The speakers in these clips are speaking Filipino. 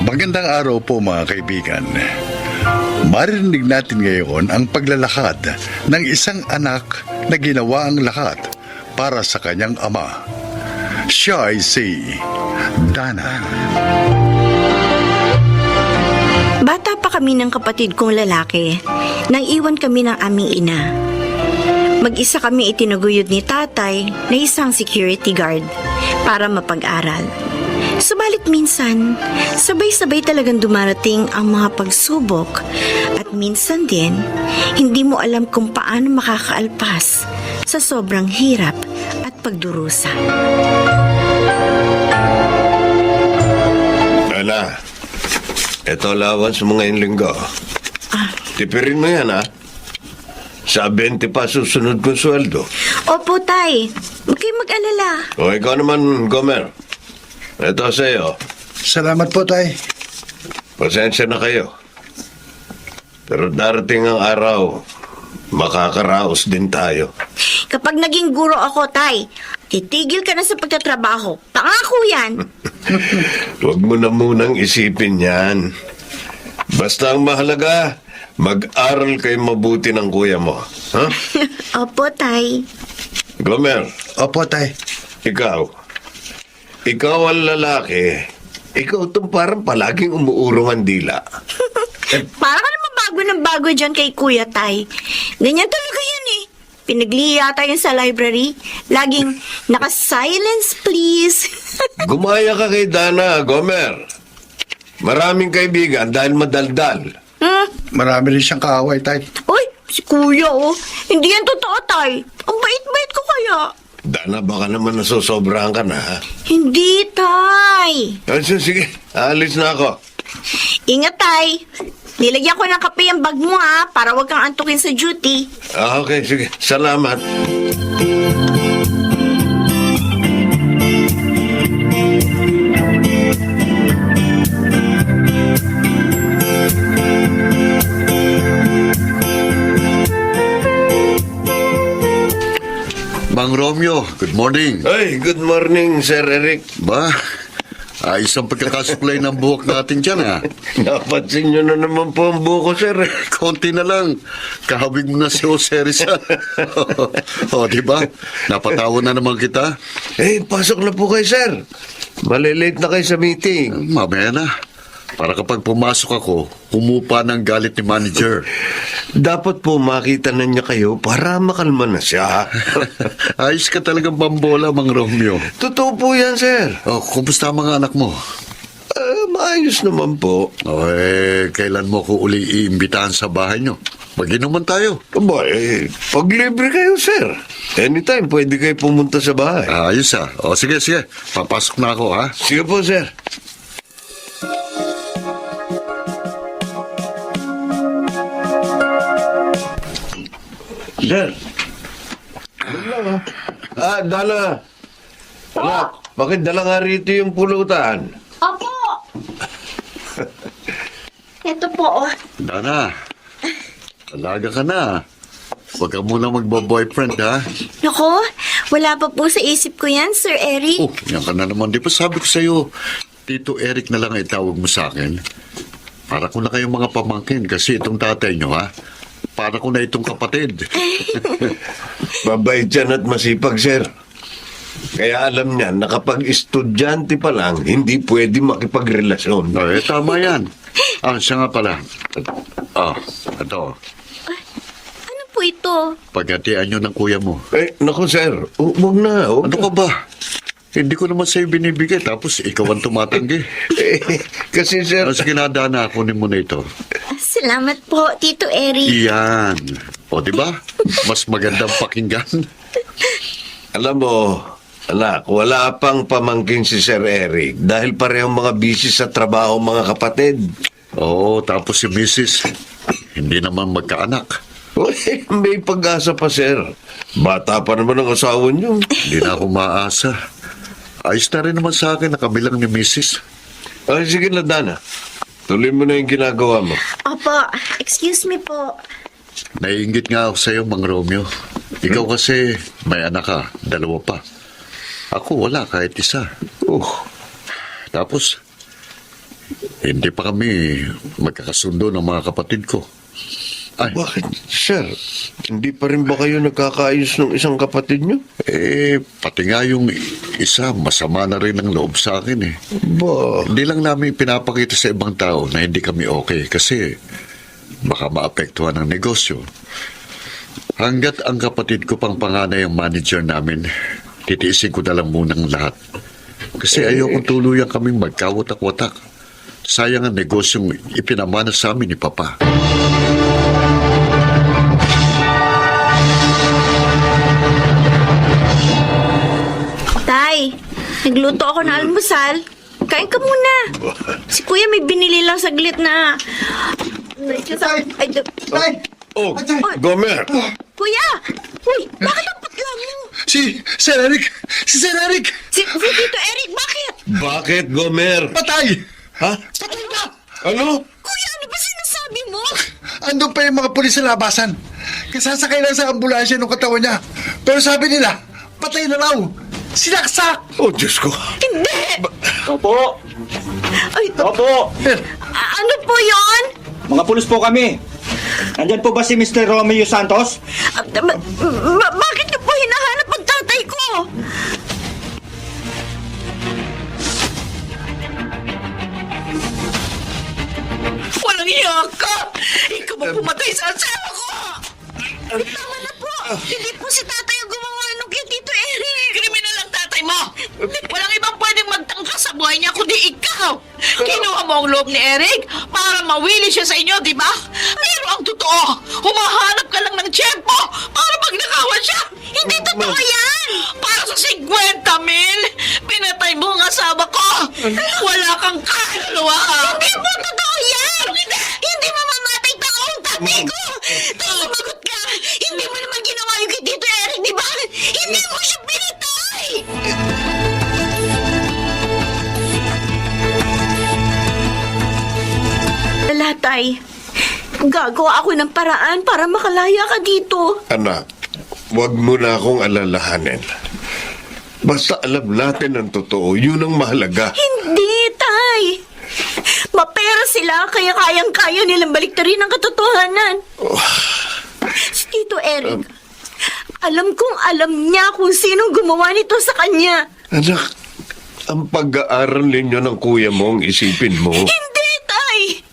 Magandang araw po mga kaibigan. Maririnig natin ngayon ang paglalakad ng isang anak na ginawa ang lahat para sa kanyang ama. Siya ay si Dana. Bata pa kami ng kapatid kong lalaki nang iwan kami ng aming ina. Mag-isa kami itinaguyod ni tatay na isang security guard para mapag-aral. Subalit minsan, sabay-sabay talagang dumarating ang mga pagsubok at minsan din, hindi mo alam kung paano makakaalpas sa sobrang hirap at pagdurusa. Ana, eto allowance mo ngayong linggo. Tipirin mo yan, ha? Sa 20 pa susunod kong sweldo. Opo, tay. Huwag kayong mag-alala. O ikaw naman, Gomer. Ito sa'yo. Salamat po, tay. Pasensya na kayo. Pero darating ang araw, makakaraos din tayo. Kapag naging guro ako, tay, titigil ka na sa pagtatrabaho. Pangako yan. Huwag mo na munang isipin yan. Basta ang mahalaga, mag-aral kayo mabuti ng kuya mo. Ha? Opo, tay. Gomer, Opo, tay. ikaw ang lalaki. Ikaw itong parang palaging umuurong ang dila. Para ka naman bago ng bago dyan kay Kuya Tay. Ganyan talaga yan eh. Pinagliya tayo sa library. Laging naka-silence please. Gumaya ka kay Dana, Gomer. Maraming kaibigan dahil madaldal. Marami rin siyang kaaway, tay. Uy, si Kuya oh. Hindi yan totoo, Tay. Ang bait-bait ko kaya. Dana, baka naman nasosobrahan ka na, ha? Hindi, Tay. Sige, alis na ako. Ingat, Tay. Nilagyan ko ng kape ang bag mo ha, para wag kang antukin sa duty. Okay, sige. Salamat. Mang Romeo, good morning. Ay, good morning, Sir Eric. Ba, ayos ang pagkakasuklay ng buhok natin dyan, ha? Napansin nyo na naman po ang buko, Sir. Konti na lang. Kahawig mo na si Jose Rizal. O, di ba? Napatawa na naman kita. Pasok na po kayo, Sir. Malilate na kayo sa meeting. Mamaya na. Para kapag pumasok ako, humupa ng galit ni manager. Dapat po makita na niya kayo para makalma na siya. Ayos ka talagang bambola, Mang Romeo. Totoo po yan, Sir. O, kumusta ang mga anak mo? Maayos naman po. O, kailan mo ko uli iimbitahan sa bahay nyo? Mag-inuman tayo. Pag libre kayo, Sir. Anytime, pwede kayo pumunta sa bahay. Ayos, ha? O, sige. Papasok na ako, ha? Sige po, Sir. Sir. Dala. Anak, bakit dala nga rito yung pulutan? Opo. Ito po oh. Dana, talaga ka na. Huwag ka muna magbo-boyfriend, ha? Nako, wala pa po sa isip ko yan, Sir Eric. Oh, yan ka na naman. Di ba sabi ko sa'yo, Tito Eric na lang ay tawag mo sa akin? Para ko na kayong mga pamangkin kasi itong tatay nyo, ha? Para ko na itong kapatid. Mabait yan at masipag, Sir. Kaya alam niya na kapag estudyante pa lang, hindi pwede makipagrelasyon. Tama yan. Siya nga pala. Ito. Ano po ito? Paghatian nyo ng kuya mo. Naku, Sir. Huwag na. Ano ka ba? Hindi ko naman sa'yo binibigay, tapos ikaw ang tumatanggi. Kasi, Sir... Sige na, Dana, kunin mo na ito. Salamat po, Tito Eric. Iyan. O, di ba? Mas magandang pakinggan. Alam mo, anak, wala pang pamangkin si Sir Eric dahil parehong mga busy sa trabaho mga kapatid. Oo, tapos si Mrs. Hindi naman magkaanak. May pag-asa pa, Sir. Bata pa naman ang asawa niyo. Hindi na ako maasa. Ayos na rin naman sa akin na kami lang ni Mrs. Sige na, Dana. Tuloy mo na yung ginagawa mo. Opo, excuse me po. Naiingit nga ako sa'yo, Mang Romeo. Ikaw kasi may anak ka, 2 pa. Ako wala, kahit isa. Tapos, hindi pa kami magkakasundo ng mga kapatid ko. Ay, Bakit, sir? Hindi pa rin ba kayo nagkakaayos ng isang kapatid nyo? pati nga yung isa, masama na rin ang loob sa akin eh. Ba? Hindi lang namin pinapakita sa ibang tao na hindi kami okay kasi baka maapektuhan ang negosyo. Hanggat ang kapatid ko pang panganay ang manager namin, titiisin ko na lang munang lahat. Kasi ayokong tuluyan kaming magkawatak-watak. Sayang ang negosyong ipinamana sa amin ni Papa. Tay, nagluto ako ng almusal. Kain ka muna. Si Kuya may binili lang saglit na... Tay! Oh, Gomer! Kuya! Uy, bakit ang patla mo? Si Sir Eric! Si Sir Eric! Si Tito Eric, bakit? Bakit, Gomer? Patay! Ha? Patay na! Ano? Kuya, ano ba sinasabi mo? Andun pa yung mga pulis sa labasan. Kasasakay lang sa ambulansya ng katawan niya. Pero sabi nila, patay na raw. Sinaksak! Oh, Diyos ko. Hindi! Opo! Ay, Opo! ano po yon? Mga pulis po kami. Nandyan po ba si Mr. Romeo Santos? Bakit niyo po hinahanap ang tatay ko? Walang iya ka! Ikaw mo pumatay sa asawa ko! Tama na po! Hindi po si tatay ang gumawa nung kay Tito Eric! Kriminal ang tatay mo! Walang ibang pwedeng magtangka sa buhay niya kundi ikaw! Kinuha mo ang loob ni Eric para mawili siya sa inyo, di ba? Pero ang totoo, humahanap ka lang ng tiyempo para magnakawan siya! Hindi totoo yan! Para sa 50 mil, pinatay mo ang asawa ko! Wala kang kaluluwa! Hindi po totoo yan! Hindi mamamatay tao ang tatay ko! Tay, sumagot ka! Hindi mo naman ginawa yung kay Tito Eric, di ba? Hindi mo siya pinatay! Tay, gagawa ako ng paraan para makalaya ka dito. Anak, huwag mo na akong alalahanin. Basta alam natin ang totoo, yun ang mahalaga. Hindi, Tay. Mapera sila, kaya kayang-kaya nilang baliktarin ang katotohanan. Si Tito Eric, alam kong alam niya kung sinong gumawa nito sa kanya. Anak, ang pag-aaral ninyo ng kuya mo ang isipin mo. Hindi, Tay.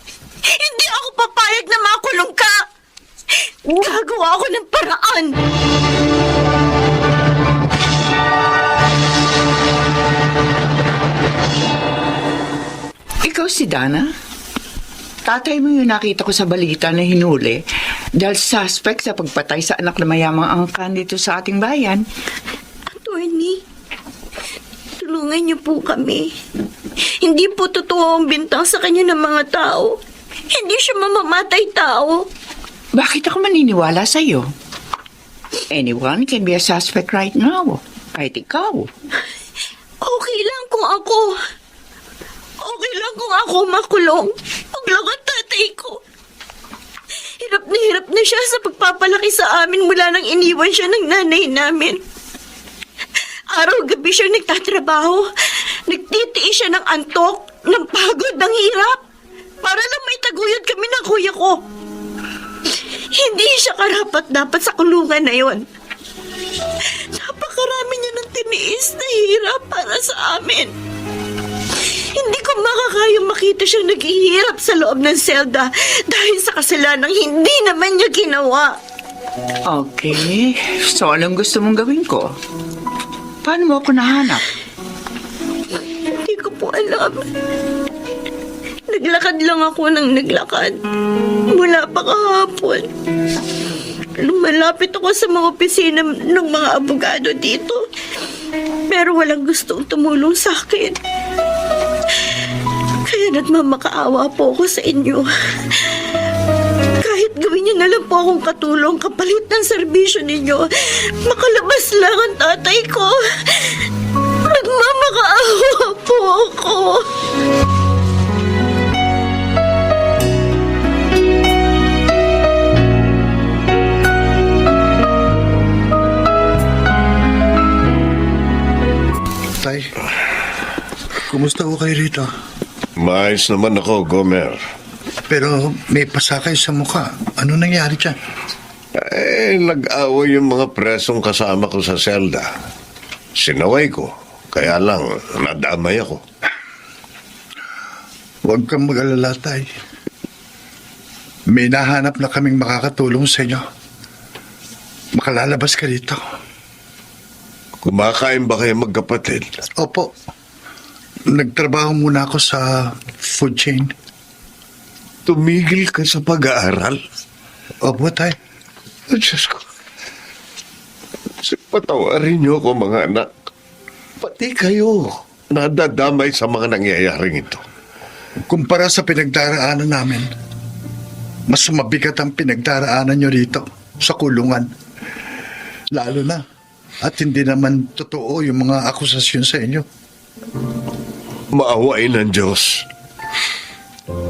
Hindi ako papayag na makulong ka. Gagawa ako ng paraan. Ikaw si Dana? Tatay mo yung nakita ko sa balita na hinuli dahil suspect sa pagpatay sa anak na mayamang angkan dito sa ating bayan. Attorney, tulungan niyo po kami. Hindi po totoo ang bintang sa kanya ng mga tao. Hindi siya mamamatay tao. Bakit ako maniniwala sa'yo? Anyone can be a suspect right now. Kahit ikaw. Okay lang kung ako. Okay lang kung ako makulong. Huwag lang ang tatay ko. Hirap na siya sa pagpapalaki sa amin mula nang iniwan siya ng nanay namin. Araw-gabi siya nagtatrabaho. Nagtitiis siya ng antok, ng pagod, ng hirap. Para lang may taguyod kami ng kuya ko. Hindi siya karapat-dapat sa kulungan na yon. Napakarami niya ng tiniis na hirap para sa amin. Hindi ko makakayang makita siyang naghihirap sa loob ng selda dahil sa kasalanang hindi naman niya ginawa. Okay. So, anong gusto mong gawin ko? Paano mo ako nahanap? Hindi ko po alam. Naglakad lang ako ng naglakad. Mula pa kahapon. Lumalapit ako sa mga opisina ng mga abogado dito. Pero walang gustong tumulong sa akin. Kaya nagmamakaawa po ako sa inyo. Kahit gawin niyo na lang po akong katulong kapalit ng serbisyo ninyo, makalabas lang ang tatay ko. Nagmamakaawa po ako. Kumusta ho kayo rito? Maayos naman ako, Gomer. Pero may pasakay sa mukha. Ano nangyari dyan? Nag-away yung mga presong kasama ko sa selda. Sinaway ko. Kaya lang, nadamay ako. Huwag kang mag-alala, Tay. May nahanap na kaming makakatulong sa inyo. Makalalabas ka rito. Kumakain ba kayo magkapatid? Opo. Nagtrabaho muna ako sa food chain. Tumigil ka sa pag-aaral? Opo, Tay. Oh, Diyos ko. Patawarin niyo ako, mga anak. Pati kayo nadadamay sa mga nangyayaring ito. Kumpara sa pinagdaraanan namin, mas mabigat ang pinagdaraanan nyo rito sa kulungan. Lalo na. At hindi naman totoo yung mga akusasyon sa inyo. Maawain ng Diyos.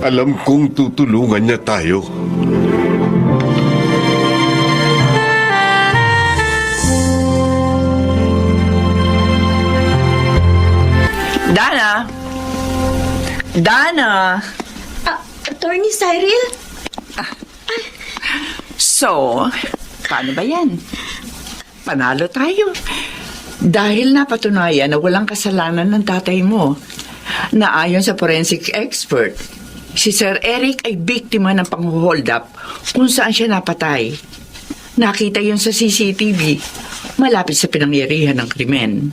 Alam kong tutulungan niya tayo. Dana! Dana! Attorney Cyril? So, paano ba yan? Panalo tayo. Dahil napatunayan na walang kasalanan ng tatay mo, na ayon sa forensic expert, si Sir Eric ay biktima ng pang-hold up kung saan siya napatay. Nakita yun sa CCTV, malapit sa pinangyarihan ng krimen.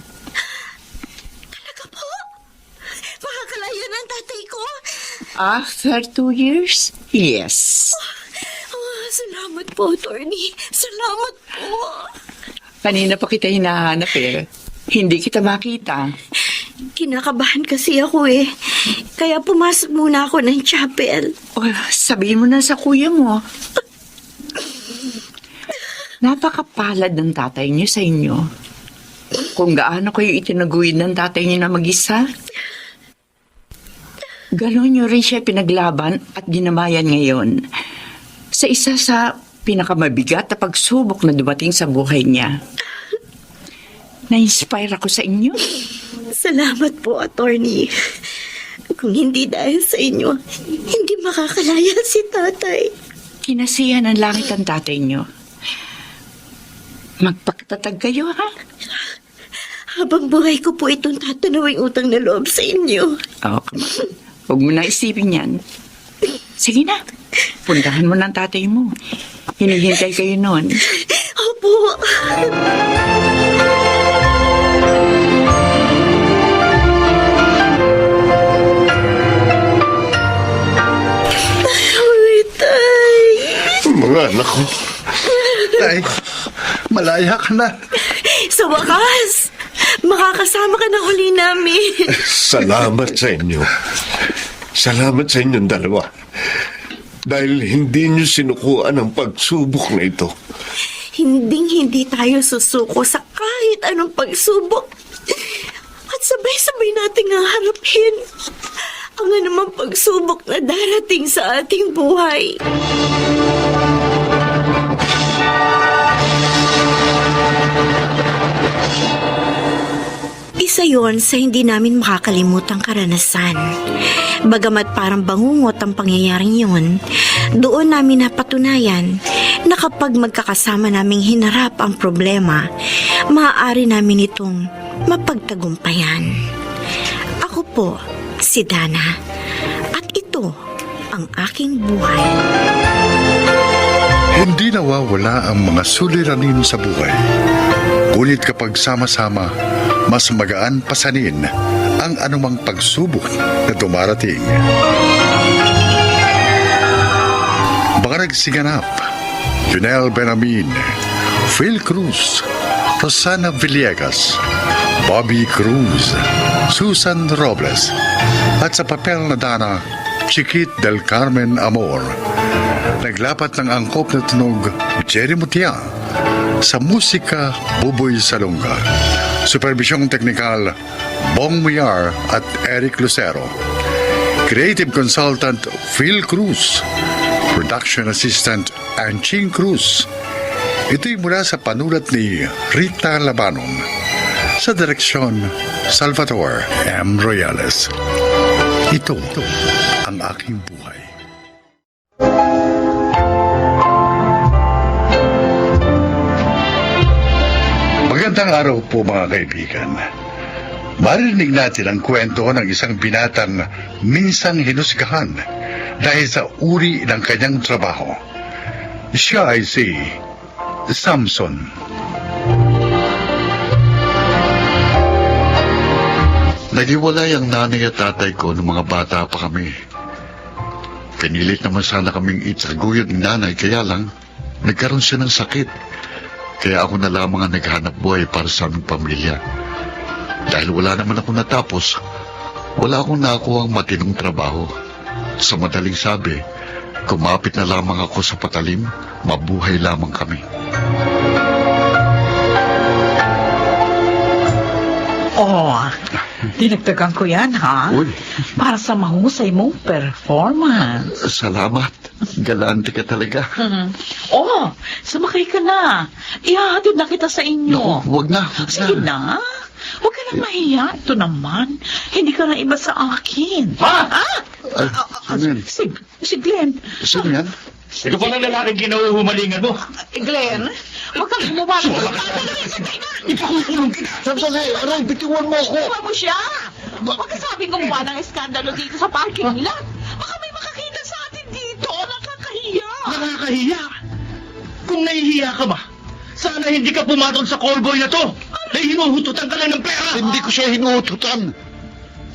Talaga po? Makakalaya ng tatay ko? After 2 years? Yes. Salamat po, attorney. Salamat po. Kanina pa kita hinahanap eh. Hindi kita makita. Kinakabahan kasi ako eh. Kaya pumasok muna ako ng chapel. Oh, sabihin mo na sa kuya mo. Napakapalad ng tatay niyo sa inyo. Kung gaano kayo itinaguyod ng tatay niyo na mag-isa. Ganon niyo rin siya pinaglaban at ginamayan ngayon. Sa isa sa pinakamabigat na pagsubok na dumating sa buhay niya. Na-inspire ako sa inyo. Salamat po, attorney. Kung hindi dahil sa inyo, hindi makakalaya si tatay. Kinasihan ng langit ang tatay niyo. Magpakatatag kayo, ha? Habang buhay ko po itong tatanawing utang na loob sa inyo. Oo, come on. Huwag mo na isipin yan. Sige na. Puntahan mo ng tatay mo. Hinihintay kayo noon. Opo. Ay, tay. Mga anak ko. Tay, malaya ka na. Sa wakas, makakasama ka na uli namin. Salamat sa inyo. Salamat sa inyong dalawa. Dahil hindi niyo sinukuan ang pagsubok na ito. Hinding-hindi tayo susuko sa kahit anong pagsubok. At sabay-sabay nating haharapin ang anumang pagsubok na darating sa ating buhay. Isa yon sa hindi namin makakalimutang karanasan. Bagamat parang bangungot ang pangyayaring yun, doon namin napatunayan na kapag magkakasama naming hinarap ang problema, maaari namin itong mapagtagumpayan. Ako po, si Dana, at ito ang aking buhay. Hindi nawawala ang mga suliranin sa buhay. Ngunit kapag sama-sama, mas magaan pasanin ang anumang pagsubok na dumarating. Mga nagsiganap, Junel Benamin, Phil Cruz, Rosana Villegas, Bobby Cruz, Susan Robles, at sa papel na Dana, Chiquit del Carmen Amor. Naglapat ng angkop na tunog Jerry Mutia, sa musika Buboy Salonga. Supervisyong teknikal Bong Muyar at Eric Lucero. Creative Consultant Phil Cruz. Production Assistant Anching Cruz. Ito'y mula sa panulat ni Rita Labanon. Sa direksyon, Salvador M. Royales. Ito ang aking buhay. Magandang araw po mga kaibigan. Marinig natin ang kwento ng isang binatang minsang hinusgahan dahil sa uri ng kanyang trabaho. Siya ay si Samson. Naghiwalay ang nanay at tatay ko nung mga bata pa kami. Pinilit naman sana kaming itaguyod ni nanay, kaya lang nagkaroon siya ng sakit. Kaya ako na lamang ang naghanap buhay para sa aming pamilya. Dahil wala naman ako natapos, wala akong nakuha ang matinong trabaho. Sa madaling sabi, kumapit na lamang ako sa patalim, mabuhay lamang kami. Oh, dinagdagan ko yan, ha? Uy. Para sa mahusay mong performance. Salamat. Galante ka talaga. Oh, sumakay ka na. Ihahatid na kita sa inyo. Naku, wag na. Sige na. Huwag ka na mahiya. Ito naman. Hindi ka na iba sa akin. Ha? Ano yan? Si Glenn. Sino yan? Ito pa ng lalaking kinahuhumalingan mo. Glenn, huwag kang gumawa. Ipakukulong kita. Sandali! Aray, bitiwan mo ako! Gumawa mo siya. Huwag ka sabing gumawa ng eskandalo dito sa parking lot. Baka may makakita sa atin dito. Nakakahiya. Nakakahiya. Kung nahihiya ka ba, sana hindi ka pumatol sa callboy na to. Ay hinuhututan ka lang ng pera. Hindi ko siya hinututan.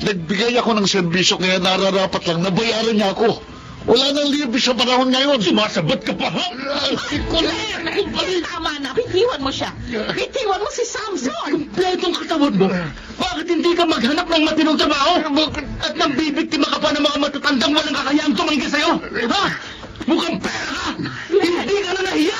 Nagbigay ako ng serbisyo kaya nararapat lang na bayaran niya ako. Wala nang libre sa panahon ngayon. Sumasabat ka pa, ha? Tama na. Bitiwan mo siya. Bitiwan mo si Samson. Kompletong katawan mo. Bakit hindi ka maghanap ng matinong trabaho? At nang bibiktima ka pa ng mga matatandang walang kakayang tumingin sa'yo? Ha? Mukhang pera ka! Hindi ka na nahiya!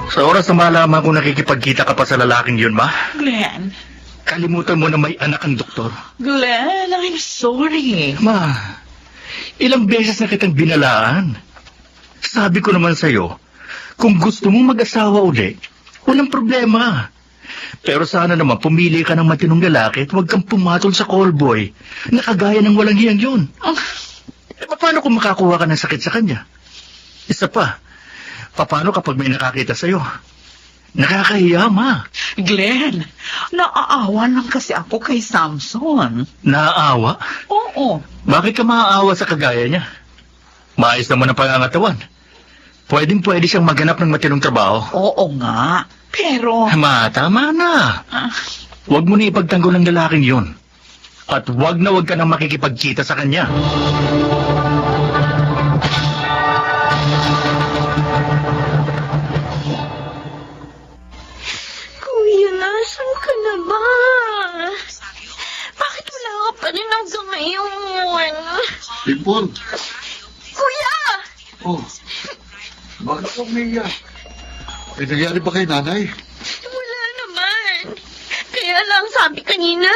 Sa oras na malaman kung nakikipagkita ka pa sa lalaking yun, ma, Glenn. kalimutan mo na may anak ang doktor. Glenn, I'm sorry. Ma, ilang beses na kitang binalaan. Sabi ko naman sa'yo, kung gusto mong mag-asawa uli, walang problema. Pero sana naman pumili ka ng matinong lalaki at huwag kang pumatol sa callboy na kagaya ng walang hiyang yun. Paano kung makakuha ka ng sakit sa kanya? Isa pa, paano kapag may nakakita sa'yo? Nakakahiya, ma. Glenn, naaawa lang kasi ako kay Samson. Naaawa? Oo. Bakit ka maaawa sa kagaya niya? Maayos naman ang pangangatawan. Pwedeng-pwede siyang maghanap ng matinong trabaho. Oo nga. Pero... Ma, tama na. Huwag mo na ipagtanggol ng lalaking yun. At huwag na huwag ka nang makikipagkita sa kanya. Kuya, nasan ka na ba? Bakit wala ka pa rin hanggang ngayon? Ipon! Kuya! Oh, bakit ako umiiyak? May nangyari ba kay nanay? Wala naman. Kaya lang sabi kanina,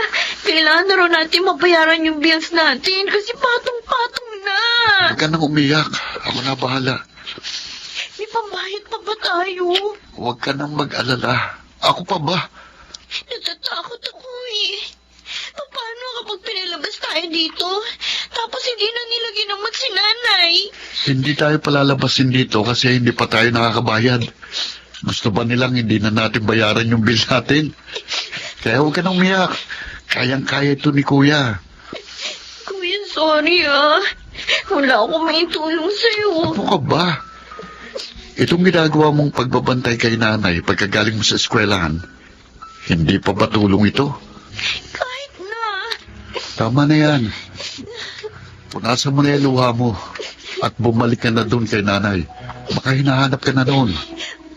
kailangan na raw natin mabayaran yung bills natin kasi patong-patong na. Huwag ka nang umiyak. Ako na bahala. May pambayad pa ba tayo? Huwag ka nang mag-alala. Ako pa ba? Natatakot ako eh. Paano kapag pinalabas tayo dito? Tapos hindi na nila ginamot si nanay. Hindi tayo palalabasin dito kasi hindi pa tayo nakakabayad. Gusto ba nilang hindi na natin bayaran yung bill natin? Kaya huwag ka nang umiyak. Kayang-kaya ito ni Kuya. Kuya, sorry ah. Wala akong may tulong sa'yo. Ano ka ba? Itong ginagawa mong pagbabantay kay nanay pagkagaling mo sa eskwelahan, hindi pa ba tulong ito? Kahit na. Tama na yan. Punasan mo na yung luha mo at bumalik ka na doon kay nanay. Baka hinahanap ka na doon.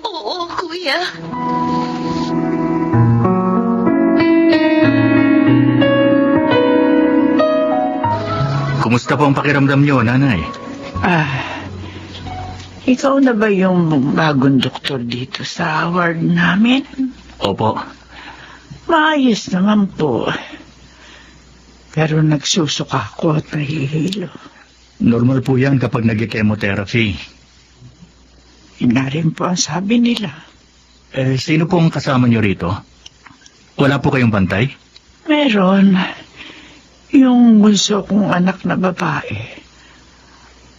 Oo, kuya. Kumusta po ang pakiramdam niyo, nanay? Ikaw na ba yung bagong doktor dito sa ward namin? Opo. Maayos naman po. Pero nagsusuka ako at nahihilo. Normal po yan kapag nag-chemotherapy. Yun na rin po ang sabi nila. Sino pong kasama niyo rito? Wala po kayong bantay? Meron. Yung bunso kong anak na babae.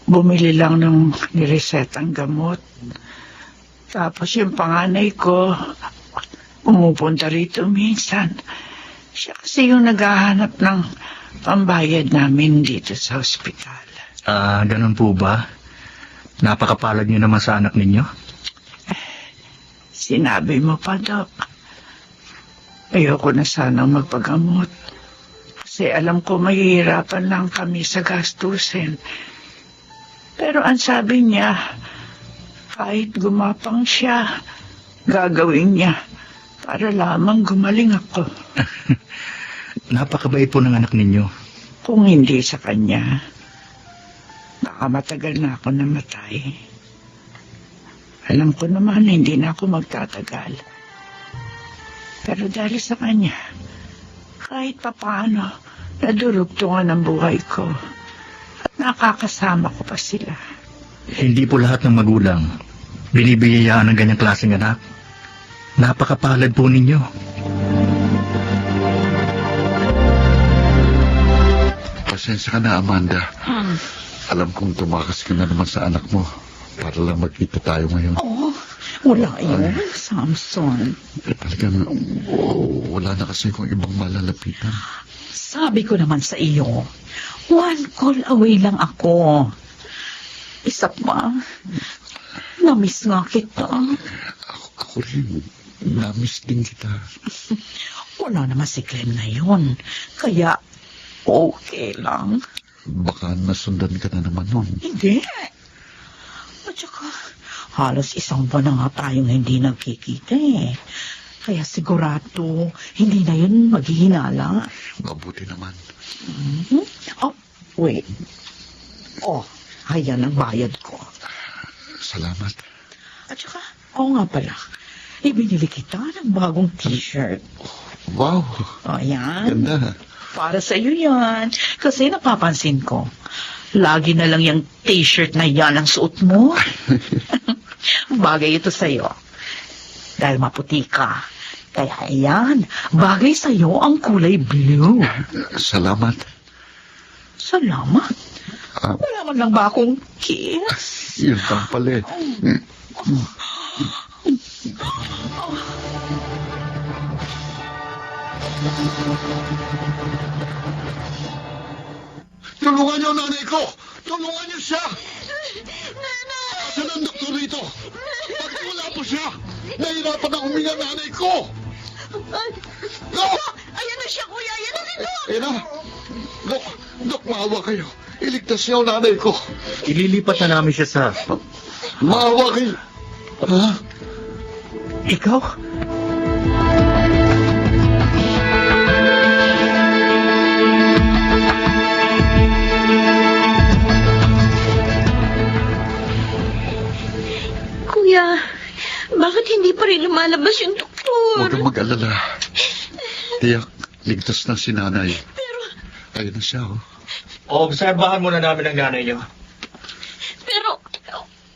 Bumili lang ng niresetang gamot. Tapos yung panganay ko, umupunta rito minsan. Siya kasi yung naghahanap ng pambayad namin dito sa ospital. Ganun po ba? Napakapalad niyo naman sa anak ninyo? Sinabi mo pa, Doc. Ayoko na sanang magpagamot. Kasi alam ko mahihirapan lang kami sa gastusin. Pero ang sabi niya, kahit gumapang siya, gagawin niya para lamang gumaling ako. Napakabait po ng anak ninyo. Kung hindi sa kanya, baka matagal na ako namatay. Alam ko naman hindi na ako magtatagal. Pero dahil sa kanya, kahit papaano, nadurugtungan ang buhay ko. At nakakasama ko pa sila. Hindi po lahat ng magulang binibiyayaan ng ganyang klaseng anak. Napakapalad po ninyo. Pasensya ka na, Amanda. Alam kong tumakas ka na naman sa anak mo para lang magkita tayo ngayon. Oh, wala yun, Samson. Talagang wala na kasi kung ibang malalapitan. Sabi ko naman sa iyo, one call away lang ako. Isa pa, namiss nga kita. Ako rin, namiss din kita. Wala naman si Clem ngayon, kaya okay lang. Baka nasundan ka na naman nun. Hindi. At saka, halos isang buwan na nga tayong hindi nagkikita eh. Kaya sigurado, hindi na yun maghihinala. Mabuti naman. Oh, wait. Oh, ayan ang bayad ko. Salamat. At saka, oo nga pala, ibinili kita ng bagong t-shirt. Wow, O, yan. ganda. Para sa iyo yan. Kasi napapansin ko, lagi na lang yung t-shirt na yan ang suot mo. Bagay ito sa iyo. Dahil maputi ka. Kaya yan, bagay sa iyo ang kulay blue. Salamat. Salamat. Ah. Wala man lang ba akong kiss? Yun lang pala eh. Tulungan niyo ang nanay ko! Tulungan niyo siya! Asan ang doktor rito? Bakit wala po siya? Nahirapan ang huminga ang nanay ko! Dok! Ayan na siya, kuya. Ayan na rin, Dok. Ayun na! Dok, maawa kayo. Iligtas niyo ang nanay ko. Ililipat na namin siya sa... Maawa kayo. Ha? Ikaw? Kuya, bakit hindi pa rin lumalabas yung doktor? Huwag kang mag-alala. Tiyak, ligtas na si nanay. Ayun na siya, oh. Obserbahan muna namin ang nanay niyo. Pero,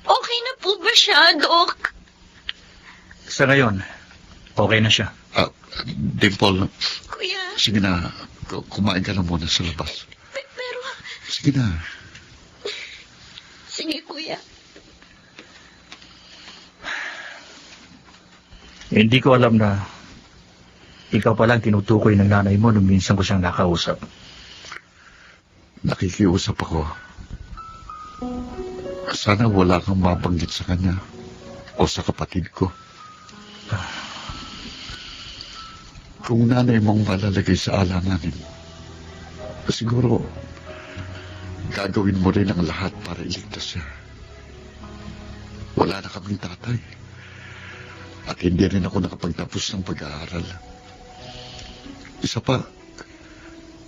okay na po ba siya, Dok? Sa ngayon, okay na siya. Dimple, Kuya, sige na. Kumain ka na muna sa labas. pero, Sige na. sige kuya. Hindi ko alam na ikaw palang tinutukoy ng nanay mo nung minsan ko siyang nakausap. Nakikiusap ako. Sana wala kang mabanggit sa kanya o sa kapatid ko. Kung nanay mong malalagay sa alanganin, siguro gagawin mo rin ang lahat para iligtas siya. Wala na kaming tatay. At hindi rin ako nakapagtapos ng pag-aaral. Isa pa,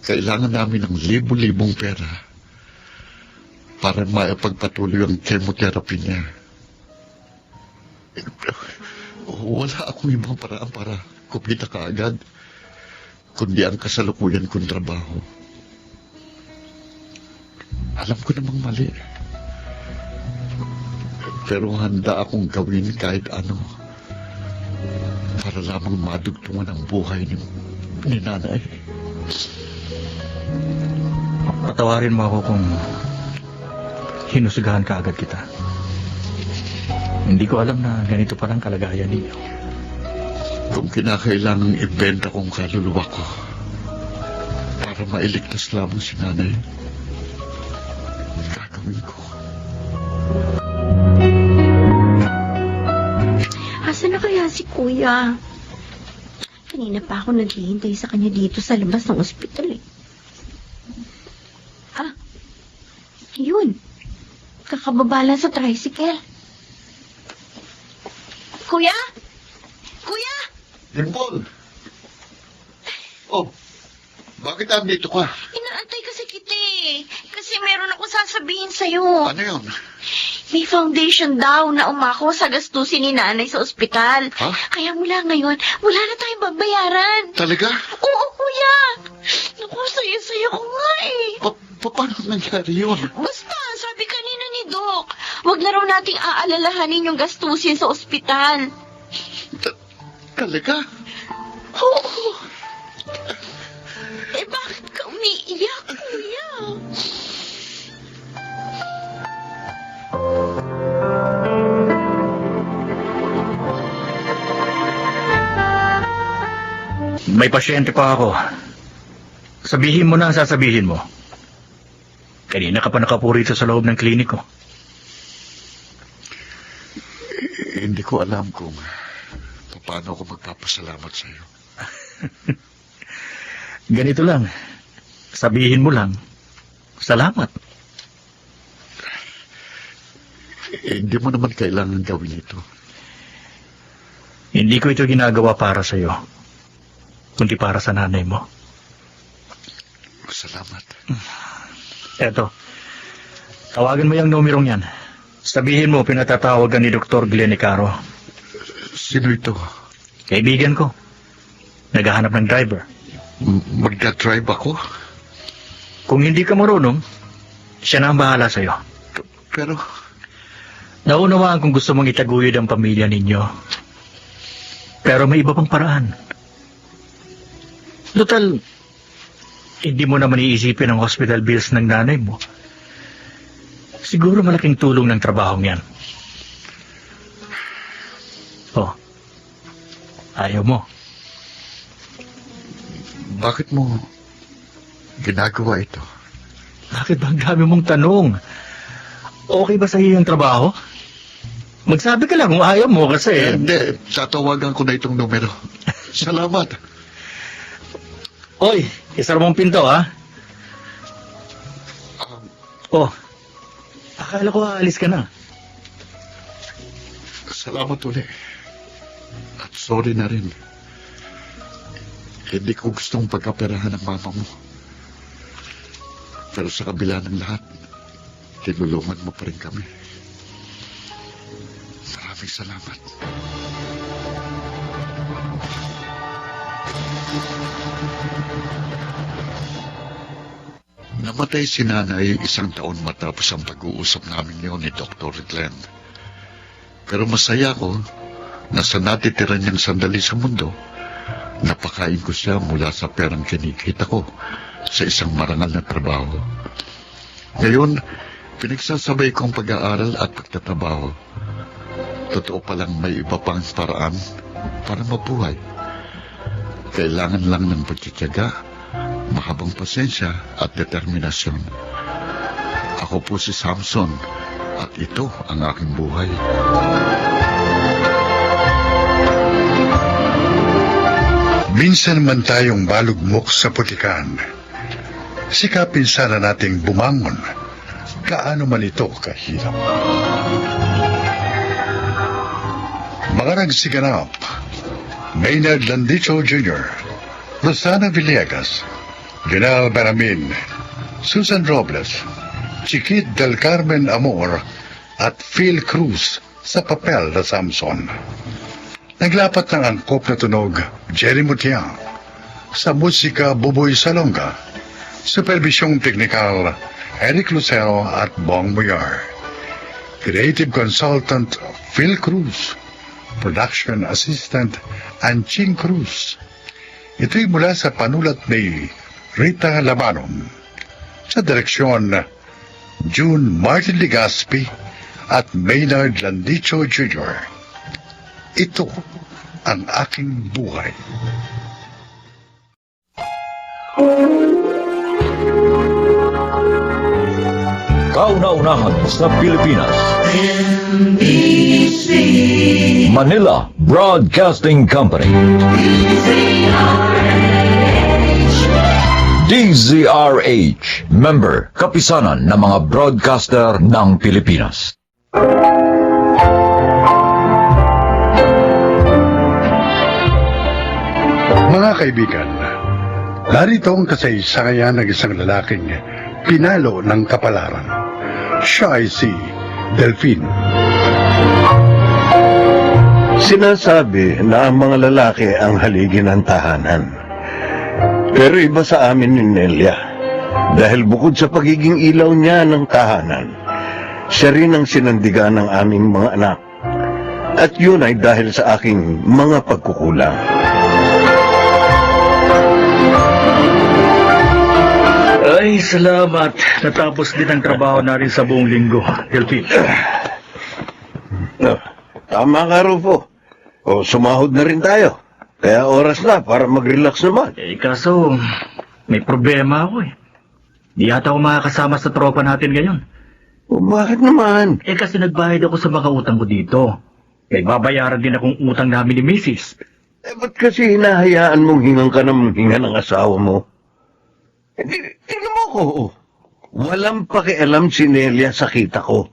kailangan namin ng libo-libong pera para maipagpatuloy ang chemotherapy niya. Wala akong ibang paraan para kumita kaagad, kundi ang kasalukuyan kong trabaho. Alam ko namang mali. Pero handa akong gawin kahit ano para lamang madugtungan ang buhay ni nanay. Patawarin mo ako kung hinusugahan ka agad kita. Hindi ko alam na ganito palang kalagayan ninyo. Kung kinakailangang ibenta kong kaluluwa ko para mailigtas lamang si nanay, gagawin ko. Asan na kaya si Kuya? Kanina pa ako naghihintay sa kanya dito sa labas ng ospital eh. Ah, yun. Kakababa lang sa tricycle. Kuya? Kuya? Dimple! Oh, bakit andito ka? Inaantay kasi kita eh. Kasi meron akong sasabihin sa'yo. Ano yun? May foundation daw na umako sa gastusin ni nanay sa ospital. Ha? Kaya mula ngayon, wala na tayong babayaran. Talaga? Oo, kuya. Naku, saya-saya ko nga eh. Paano nangyari yun? Basta, sabi kanina ni Doc, wag na raw nating aalalahanin yung gastusin sa ospital. Talaga? Oo. Eh, bakit ka umiiyak, kuya? May pasyente pa ako. Sabihin mo na ang sasabihin mo. Kanina ka pa nakapurito sa loob ng kliniko. Hindi ko alam kung paano ako magpapasalamat sa iyo. Ganito lang. Sabihin mo lang, salamat. Hindi mo naman kailangan gawin ito. Hindi ko ito ginagawa para sa iyo, kundi para sa nanay mo. Salamat. Eto, tawagan mo yung numerong yan. Sabihin mo, pinatatawagan ni Dr. Glenn Icaro. Sino ito? Kaibigan ko. Naghahanap ng driver. Magdadrive ako? Kung hindi ka marunong, siya na ang bahala sa'yo. Pero, Naunawaan kung gusto mong itaguyod ang pamilya ninyo. Pero may iba pang paraan. Total, hindi mo naman iisipin ang hospital bills ng nanay mo. Siguro malaking tulong ng trabahong yan. Oh, ayaw mo. bakit mo ginagawa ito? Bakit ba ang dami mong tanong? Okay ba sa'yo yung trabaho? Magsabi ka lang kung ayaw mo kasi... Hindi, tatawagan ko na itong numero. Salamat. Oy, isara mong pinto, ha? Oh, akala ko aalis ka na. Salamat uli. At sorry na rin. Hindi ko gustong pagkaperahan ng mama mo. Pero sa kabila ng lahat, tinulungan mo pa rin kami. Maraming salamat. Namatay si nanay 1 taon matapos ang pag-uusap namin yun ni Dr. Glenn. Pero masaya ko na sa natitira niyang sandali sa mundo, napakain ko siya mula sa perang kinikita ko sa isang marangal na trabaho. Ngayon, pinagsasabay ko ang pag-aaral at pagtatrabaho. Totoo palang may iba pang paraan para mabuhay. Kailangan lang ng pagtitiyaga, mahabang pasensya at determinasyon. Ako po si Samson at ito ang aking buhay. Minsan man tayong balugmok sa putikan. Sikapin sana nating bumangon. Kaano man ito kahirap. Mga nagsiganap, Maynard Landicho Jr., Rosana Villegas, Junel Beramin, Susan Robles, Chiquit del Carmen Amor, at Phil Cruz sa papel na Samson. Naglapat ng angkop na tunog, Jerry Mutiang. Sa musika, Buboy Salonga. Supervisyong teknikal, Eric Lucero at Bong Boyar. Creative Consultant Phil Cruz. Production Assistant Anching Cruz. Ito'y mula sa panulat ni Rita Labanon. Sa direksyon, June Martin Legaspi at Maynard Landicho Jr. Ito ang aking buhay. Kauna-unahan sa Pilipinas. Manila Broadcasting Company. DZRH, member, kapisanan ng mga broadcaster ng Pilipinas. Mga kaibigan, narito ang kasaysayan ng isang lalaking pinalo ng kapalaran. Siya ay si Delphine. Sinasabi na ang mga lalaki ang haligi ng tahanan. Pero iba sa amin ni Nelia. Dahil bukod sa pagiging ilaw niya ng tahanan, siya rin ang sinandigan ng aming mga anak. At yun ay dahil sa aking mga pagkukulang. Ay, salamat. Natapos din ang trabaho natin sa buong linggo, Delphine. Tama ka, Rufo. O sumahod na rin tayo. Kaya oras na para mag-relax naman. Kaso, may problema ako eh. Di yata ako makakasama sa tropa natin ngayon. O bakit naman? Kasi nagbayad ako sa mga utang ko dito. May babayaran din akong utang namin ni Mrs. Ba't kasi hinahayaan mong hingang ka ng hinga ng asawa mo? Tingnan mo ko. Walang pakialam si Nelia sa kita ko.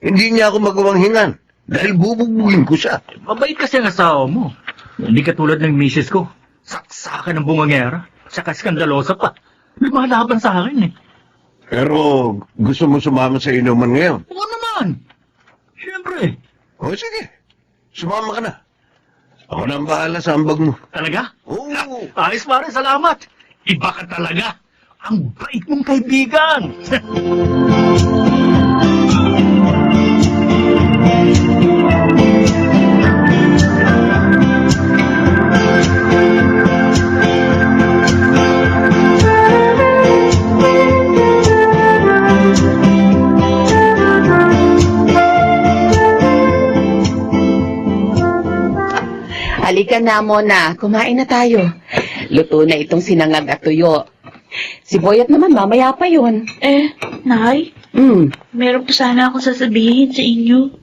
Hindi niya ako magawang hingan dahil bubugbugin ko siya. Mabait kasi ang asawa mo. Hindi katulad ng misis ko. Saksakan ng bungangera. Saka skandalosa pa. Lumalaban sa akin eh. Pero gusto mo sumama sa inuman ngayon? Oo naman. Siyempre. O sige, sumama ka na. Ako na ang bahala sa ambag mo. Talaga? Oo. Ayos pare, salamat. Iba ka talaga. Ang bait mong kaibigan. Halika na, Mona. Kumain na tayo. Luto na itong sinangag at tuyo. Si Boyat naman, mamaya pa yun. Nay, meron po sana akong sasabihin sa inyo.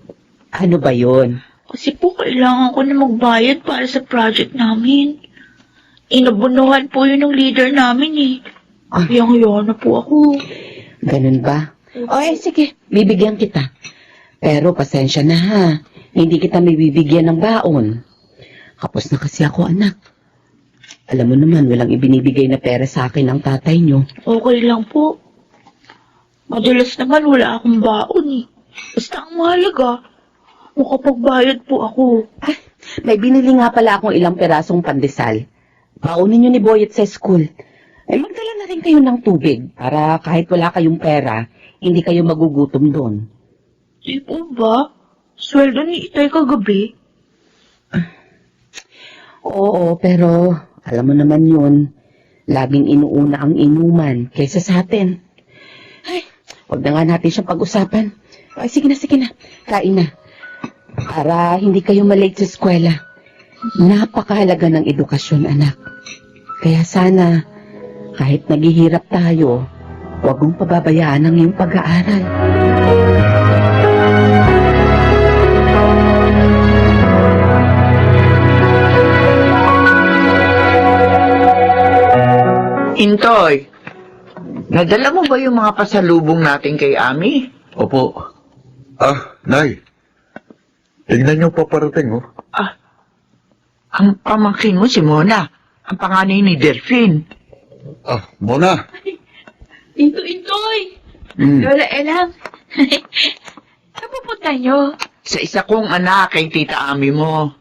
Ano ba yun? Kasi po kailangan ko na magbayad para sa project namin. Inabunuhan po yun ng leader namin eh. Kaya na po ako. Ganun ba? Sige. Bibigyan kita. Pero pasensya na ha. Hindi kita may bibigyan ng baon. Kapos na kasi ako, anak. Alam mo naman, walang ibinibigay na pera sa akin ng tatay nyo. Okay lang po. Madalas naman wala akong baon eh. Basta ang mahalaga, makapagbayad po ako. May binili nga pala akong ilang perasong pandesal. Baunin nyo ni Boyet sa school. Magdala na rin kayo ng tubig para kahit wala kayong pera, hindi kayo magugutom doon. Di po ba? Sweldo ni Itay kagabi. Oo, pero alam mo naman yun, laging inuuna ang inuman kaysa sa atin. Huwag na nga natin siyang pag-usapan. Sige na. Kain na. Para hindi kayo malate sa eskwela. Napakahalaga ng edukasyon, anak. Kaya sana, kahit naghihirap tayo, huwag mong pababayaan ang iyong pag-aaral. Intoy, nadala mo ba yung mga pasalubong natin kay Ami? Opo. Nay. Tingnan niyo pa parating, oh. Ang pamangkin mo si Mona, ang panganay ni Delphine. Mona. Tito Intoy! Lola Elang! Saan pupunta nyo? Sa isa kong anak kay Tita Ami mo.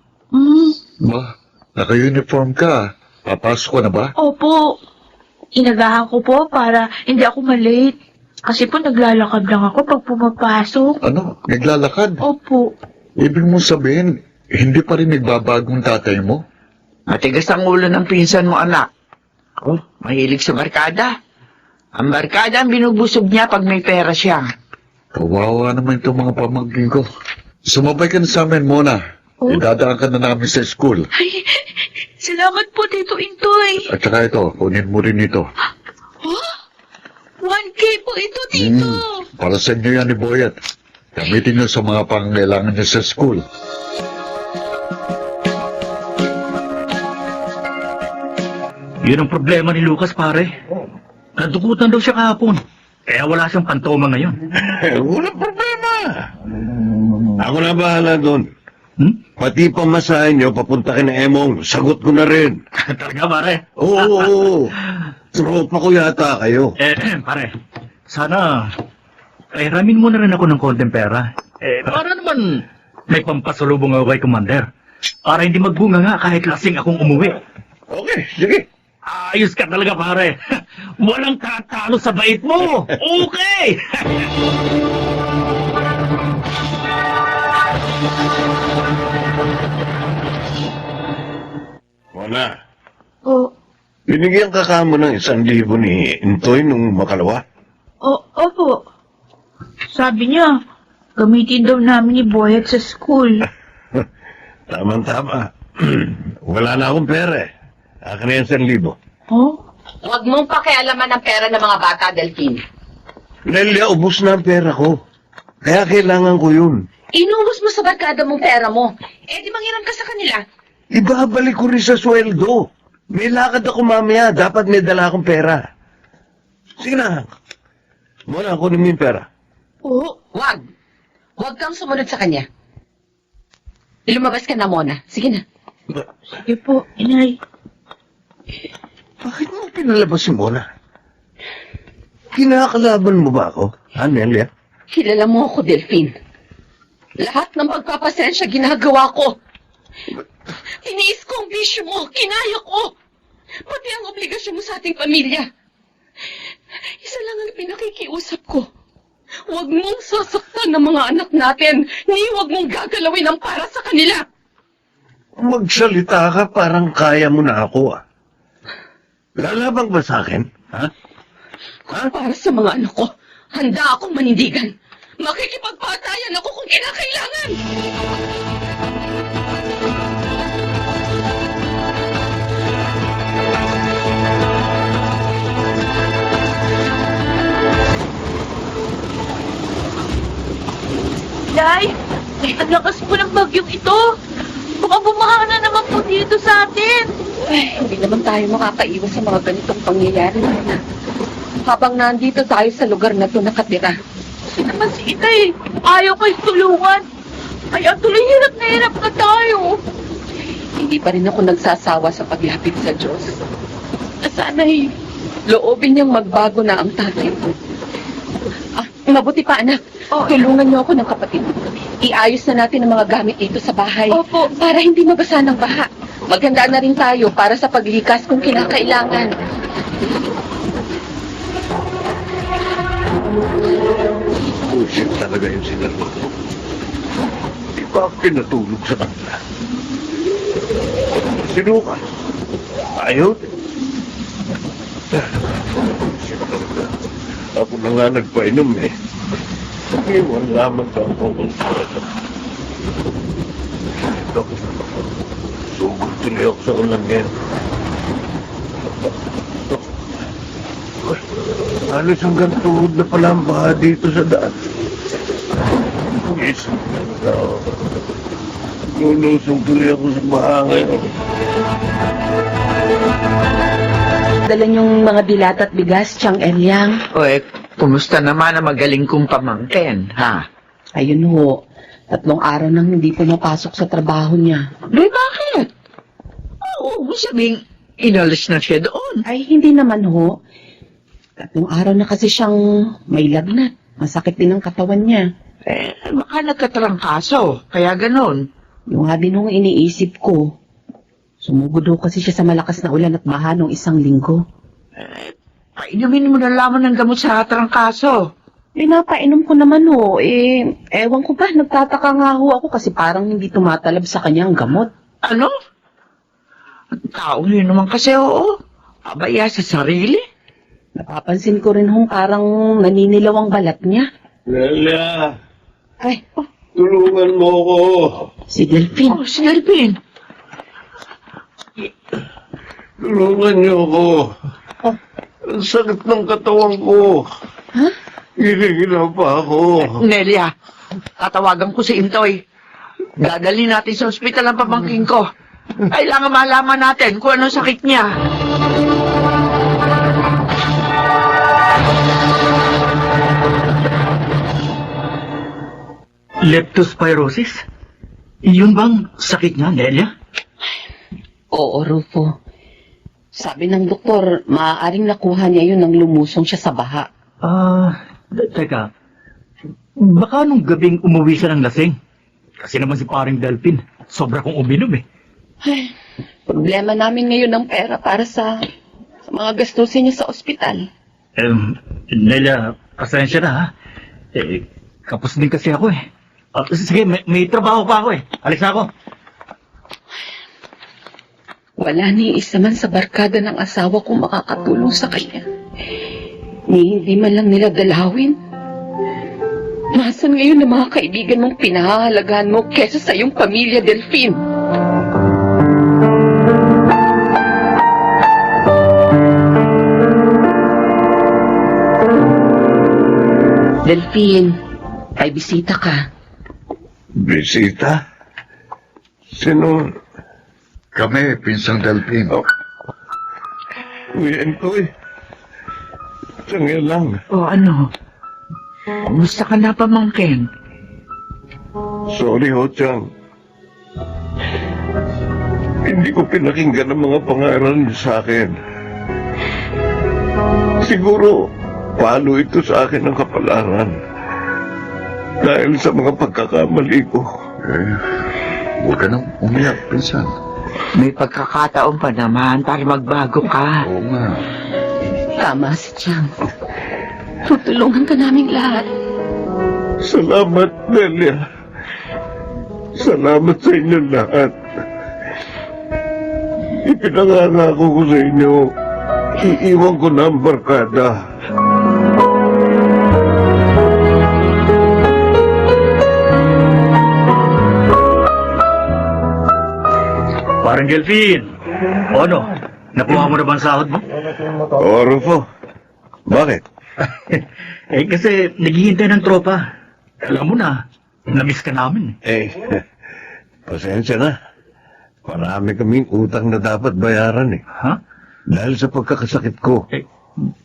Ma, naka-uniform ka. Papasok ko na ba? Opo. Inagahan ko po para hindi ako malate. Kasi po naglalakad lang ako pag pumapasok. Ano? Naglalakad? Opo. Ibig mo sabihin, hindi pa rin nagbabagong tatay mo? Matigas ang ulo ng pinsan mo, anak. Oh, mahilig sa barkada. Ang barkada ang binubusog niya pag may pera siya. Kawawa naman itong mga pamangkin ko. Sumabay ka na sa amin muna. Idadaan ka na namin sa school. Ay, salamat po, Tito Intoy. At saka ito, kunin mo rin ito. 1K po ito, Tito. Para sa inyo yan ni Boyet. Gamitin nyo sa mga pangailangan nyo sa school. Yun ang problema ni Lucas, pare. Nadukutan daw siya kahapon. Kaya wala siyang pantoma ngayon. Walang problema. Ako na bahala doon. Pati pamasahin nyo, papunta kay na Emong. Sagot ko na rin. Talaga, pare? Oo. Tropa ko yata kayo. Pare, sana ramin mo na rin ako ng konting pera. Para naman may pampasalubong ako kay Commander. Para hindi magbunga nga kahit lasing akong umuwi. Okay, sige. Ayos ka talaga, pare. Walang tatalo sa bait mo. Okay! Wala. O, Binigyan ka kamo ng 1,000 ni Intoy nung makalawa. opo. Sabi niya, gamitin daw namin ni Boyet sa school. Tama-tama. Wala na akong pera eh. Akin na yung 1,000. Oh? Huwag mong pakialaman ang pera ng mga bata, Delphine. Nelia, ubus na ang pera ko. Kaya kailangan ko yun. Inubos mo sa barkada mong pera mo. Eh, di manghiram ka sa kanila. Ibabalik ko rin sa sweldo. May lakad ako mamaya. Dapat may dala akong pera. Sige na. Muna, kunin mo yung pera. Oo. Wag. Huwag kang sumunod sa kanya. Lumabas ka na, Mona. Sige na. Sige po, inay. Bakit mo pinalabas si Mona? Kinakalaban mo ba ako? Ha, Nelia? Kilala mo ako, Delphine. Lahat ng pagpapasensya ginagawa ko. Tiniis ko ang bisyo mo. Kinaya ko. Pati ang obligasyon mo sa ating pamilya. Isa lang ang pinakikiusap ko. Huwag mong sasaktan ng mga anak natin. Ni huwag mong gagalawin ang para sa kanila. Magsalita ka parang kaya mo na ako, ah. Lalabang ba sa akin? Ha? Para sa mga anak ko, handa akong manindigan. Makikipagpatayan ako kung kinakailangan. Nay, ang lakas po ng bagyong ito. Baka bumaha na naman po dito sa atin. Ay, hindi naman tayo makakaiwas sa mga ganitong pangyayari. Habang nandito tayo sa lugar na to nakatira. Kasi naman si Inay, ayaw kayo tulungan. Kaya tuloy hirap na hirap na tayo. Hindi pa rin ako nagsasawa sa paglapit sa Diyos. Sana'y Loobin niyang magbago na ang tatay ko. Mabuti pa, anak. Tulungan niyo ako ng kapatid. Iayos na natin ang mga gamit dito sa bahay. Opo. Para hindi mabasa ng baha. Maghanda na rin tayo para sa paglikas kung kinakailangan. Bullshit talaga yung sinarwa ko. Di ba ako pinatulog sa kanila? Sinukas. Ayaw din. Bullshit talaga. Ako na nga nagpainom eh. Iwan lamang ka ako kung sarap. Ito. Sugod tuloy ako sa ulan ngayon. Halos hanggang tuhod na pala ang baha dito sa daan. Yes. Lulusong tuloy ako sa baha ngayon. Dala niyong mga dilat at bigas, Chang Elyang. Kumusta naman ang magaling kong pamangkin, ha? Ayun ho. 3 araw nang hindi pumapasok sa trabaho niya. Bakit? Oo, sabing inalis na siya doon. Ay, hindi naman ho. 3 araw na kasi siyang may lagnat. Masakit din ang katawan niya. Baka nagkatrangkaso, kaya ganon. Yung nga din hong iniisip ko. Sumugod ho kasi siya sa malakas na ulan at baha noong 1 linggo. Painumin mo na lamang ng gamot sa trangkaso. Pinapainom ko naman ho. Ewan ko ba, nagtataka nga ho ako kasi parang hindi tumatalab sa kanya ang gamot. Ano? Tao yun naman kasi, oo. Abaya sa sarili. Napapansin ko rin hong parang naninilaw ang balat niya. Nelia, Ay, tulungan mo ko. si Delphine. Oh, si Delphine. Tulungan niyo ako. Ang sakit ng katawan ko. Ha? Ginigilaw pa ako. Nelia, tatawagan ko si Intoy. Dadali natin sa ospital ang pamangkin ko. Kailangan malaman natin kung anong sakit niya. Leptospirosis? Yun bang sakit niya, Nelia? Oo, Rufo. Sabi ng doktor, maaaring nakuha niya yun nang lumusong siya sa baha. Teka. Baka nung gabing umuwi siya ng lasing. Kasi naman si paring Delphine, sobra kong uminom eh. Ay, problema namin ngayon ng pera para sa mga gastusin niya sa ospital. Nelia, pasensya na ha. Kapos din kasi ako eh. Sige, may trabaho pa ako eh. Alis na ako. Wala ni isa man sa barkada ng asawa kong makakatulong sa kanya. Ni hindi man lang nila dalawin. Nasaan ngayon ang mga kaibigan mong pinahahalagahan mo kesa sa iyong pamilya, Delphine? Delphine, ay bisita ka. Bisita? Sino? Kami, Pinsang Delphine. Uyan ko eh. Sangya lang. O ano? Kumusta ka na, pamangkin? Sorry ho, Chang. Hindi ko pinakinggan ang mga pangaral niyo sa akin. Siguro, palo ito sa akin ng kapalaran. Dahil sa mga pagkakamali ko. Huwag ka nang umiyak, Pinsan. May pagkakataon pa naman para magbago ka. Oo nga. Tama si Chang. Tutulungan ka naming lahat. Salamat, Delia. Salamat sa inyo lahat. Ipinangangako ko sa inyo, iiwan ko na ang barkada. Parang Delphine. O ano? Nakuha mo na ba ang sahod mo? Oo, Rufo. Bakit? Kasi naghihintay ng tropa. Alam mo na, namiss ka namin. Pasensya na. Marami kaming utang na dapat bayaran eh. Ha? Dahil sa pagkakasakit ko.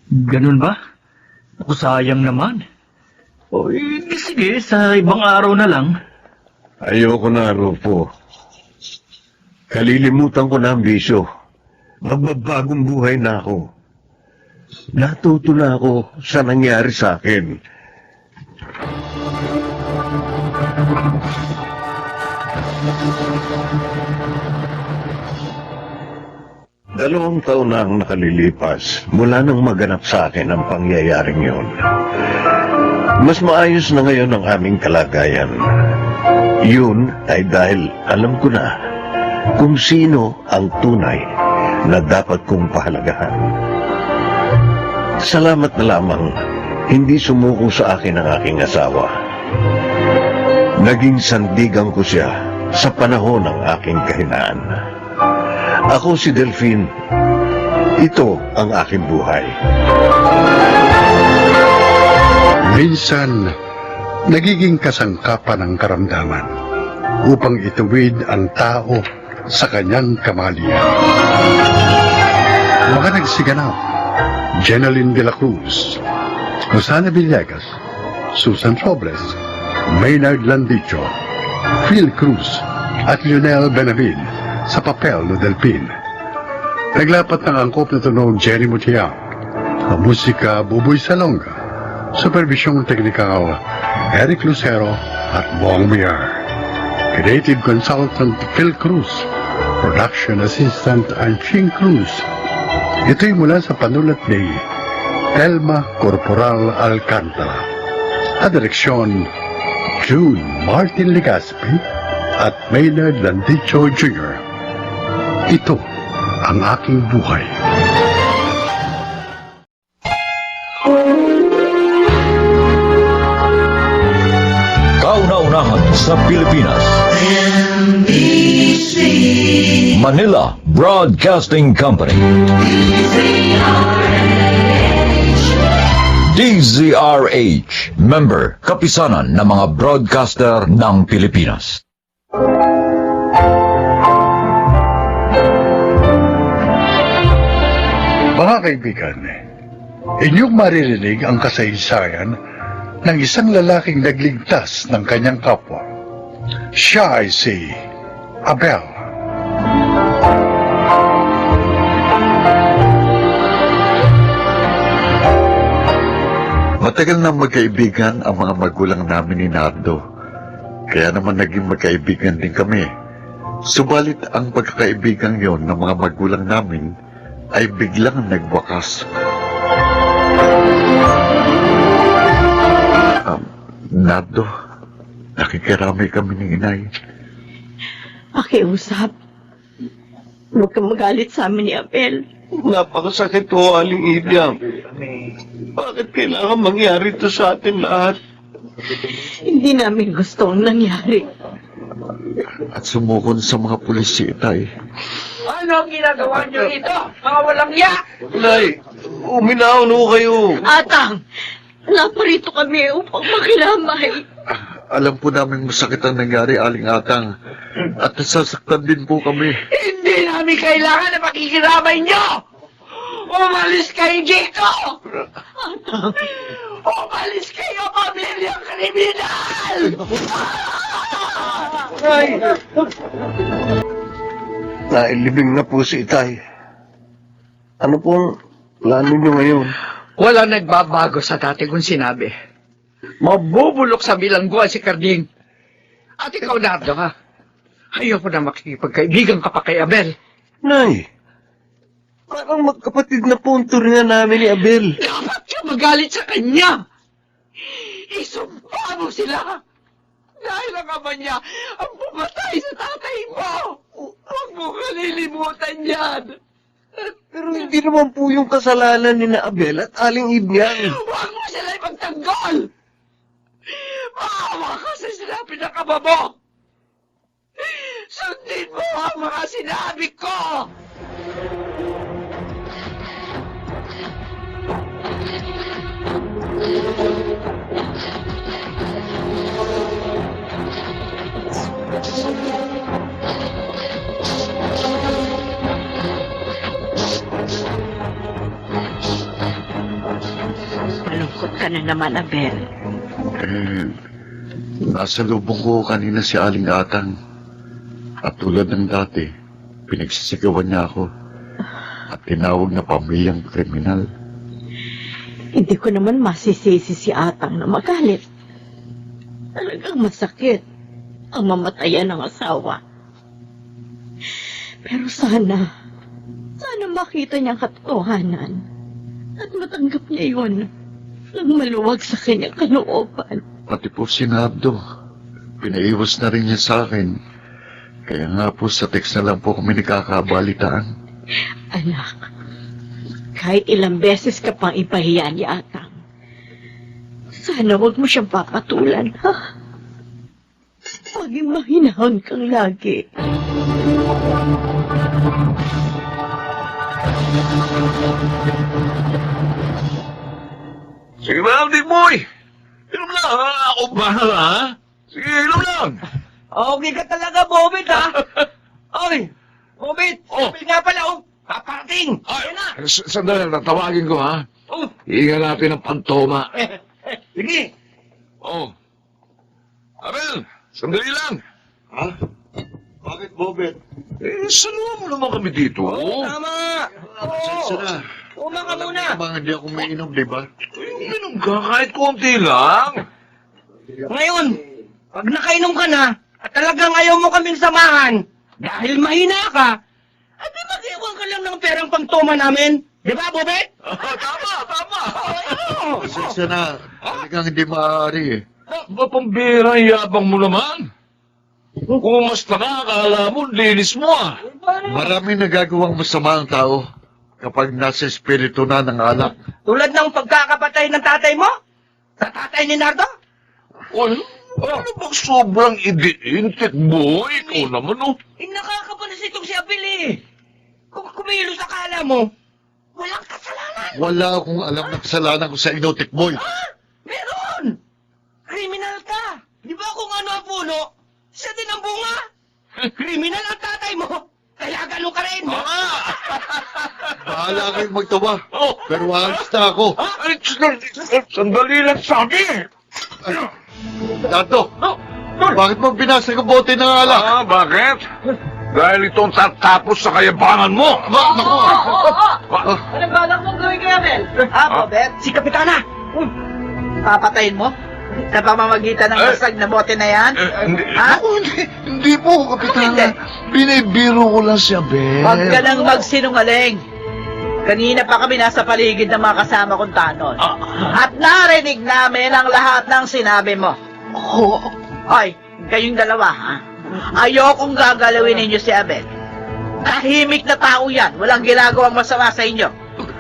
Ganun ba? Ako sayang naman. Sige, sa ibang araw na lang. Ayoko na, Rufo. Kalilimutan ko na ang bisyo. Magbabagong buhay na ako. Natuto na ako sa nangyari sa akin. Dalawang taon na ang nakalilipas mula nang maganap sa akin ang pangyayaring yun. Mas maayos na ngayon ang aming kalagayan. Yun ay dahil alam ko na kung sino ang tunay na dapat kong pahalagahan. Salamat na lamang, hindi sumuko sa akin ang aking asawa. Naging sandigan ko siya sa panahon ng aking kahinaan. Ako si Delphine. Ito ang aking buhay. Minsan, nagiging kasangkapan ng karamdaman upang ituwid ang tao sa kanyang kamalian. Mga nagsiganap, Jeneline de la Cruz, Rosana Villegas, Susan Robles, Maynard Landicho, Phil Cruz at Lionel Benavin sa papel ni Delphine. Naglapat ng angkop na tunog Jenny Mutiang, ang musika Buboy Salonga, supervisyong teknikal Eric Lucero at Bong Mier. Creative Consultant Phil Cruz, Production Assistant Anching Cruz. Ito'y mula sa panulat ni Telma Corporal Alcantara. At direksyon, June Martin Legaspi at Maynard Landicho Jr. Ito ang aking buhay. Kauna-unahan sa Pilipinas. Manila Broadcasting Company. DZRH, member, kapisanan ng mga broadcaster ng Pilipinas. Mga kaibigan, inyong maririnig ang kasaysayan ng isang lalaking nagligtas ng kanyang kapwa. Siya ay si Abel. Matagal na magkaibigan ang mga magulang namin ni Nardo. Kaya naman naging magkaibigan din kami. Subalit ang pagkakaibigan yon ng mga magulang namin ay biglang nagwakas. Nardo, nakikiramay kami ng inay. Pakiusap. Huwag kang magalit sa amin ni Abel. Napakasakit ko, Aling Ibyang. Bakit kailangan mangyari ito sa atin lahat? Hindi namin gusto ang nangyari. At sumukon sa mga pulis si Itay. Ano ang ginagawa niyo ito? Mga walang ya! Nay, uminaw no kayo. Atang, naparito kami upang makilamay. Alam po namin masakit ang nangyari, Aling Atang. At nasasaktan din po kami. Hindi namin kailangan na pakikiramay niyo! Umalis kayo dito! Umalis kayo, pamilyang kriminal! Nailibing na po si Itay. Ano pong plano niyo ngayon? Wala nagbabago sa dati kong sinabi. Mabubulok sa bilangguan si Carding. At ikaw, Nardo, ha? Ayoko na makikipagkaibigan ka pa kay Abel. Nay, parang magkapatid na po ang turingan namin ni Abel. Dapat ka magalit sa kanya! Isumpa mo sila! Dahil ang ama niya ang pumatay sa tatay mo! Huwag mo kalilimutan yan! Pero hindi naman po yung kasalanan ni na Abel at Aling Ibyang. Huwag mo sila ipagtanggol! Maawa ka sa sinabi ng ama mo! Sundin mo ang mga sinabi ko! Malungkot ka na naman, Abel. Nasa lubong ko kanina si Aling Atang. At tulad ng dati, pinagsisigawan niya ako. At tinawag na pamilyang kriminal. Hindi ko naman masisisi si Atang na magalit. Talagang masakit ang mamatayan ng asawa. Pero sana makita niya ang katotohanan at matanggap niya yun nang maluwag sa kanyang kalooban. Pati po si Nardo, pinaiwas na rin niya sa akin. Kaya nga po sa text na lang po kami nagkakabalitaan. Anak, kahit ilang beses ka pang ipahiya ni Atang, sana wag mo siyang papatulan, ha? Maging mahinahon kang lagi. Sige ba, Big Boy? Inom lang, ha? Ako bahala, ha? Sige, inom lang. Okay ka talaga, Bobit, ha? Oy, Bobit, sabi nga pala, paparating. Ay, sandali, tatawagin ko, ha? Hihinga natin ng pantoma. Sige. Abel, sandali lang. Ha? Bakit, Bobet? Saluhan mo naman kami dito. Tama. Pasensya na. Uma ka muna. Mga hindi ako mainom, di ba? Minom ka kahit konti lang. Ngayon, pag nakainom ka na, at talagang ayaw mo kaming samahan, dahil mahina ka, at di mag-iwan ka lang ng perang pangtoma namin. Di ba, Bobet? Tama. Pasensya na. Talagang hindi maaari eh. Pambira, yabang mo naman. Kumusta ka, akala mo, linis mo ah. Maraming nagagawang masama ang tao kapag nasa espiritu na ng alak. Tulad ng pagkakapatay ng tatay mo? Sa tatay ni Nardo? Ano bang sobrang idiintik mo? Ikaw naman oh. Nakakapalas itong si Abel eh. Kung kumilos akala mo, walang kasalanan. Wala akong alam na kasalanan ko sa inutik mo. Meron! Kriminal ka! Di ba kung ano ang puno, siya din ang bunga? Kriminal ang tatay mo, kaya ganun ka rin. Bahala kayong magtawa. Pero alis na ako. Ay, sandali lang sabi. Dato, bakit mo binasag ang bote ng alak? Bakit? Dahil itong tatapos sa kayabangan mo. Anong balak mong gawin kay Abel? Bobet? Si Kapitana! Papatayin mo? Sa pamamagitan ng basag na bote na yan? Hindi po, Kapitana. Binibiro ko lang si Abel. Huwag ka nang magsinungaling. Kanina pa kami nasa paligid ng mga kasama kong tanod. At narinig namin ang lahat ng sinabi mo. Hoy, kayong dalawa, ha? Ayokong gagalawin ninyo si Abel. Tahimik na tao yan. Walang ginagawang masama sa inyo.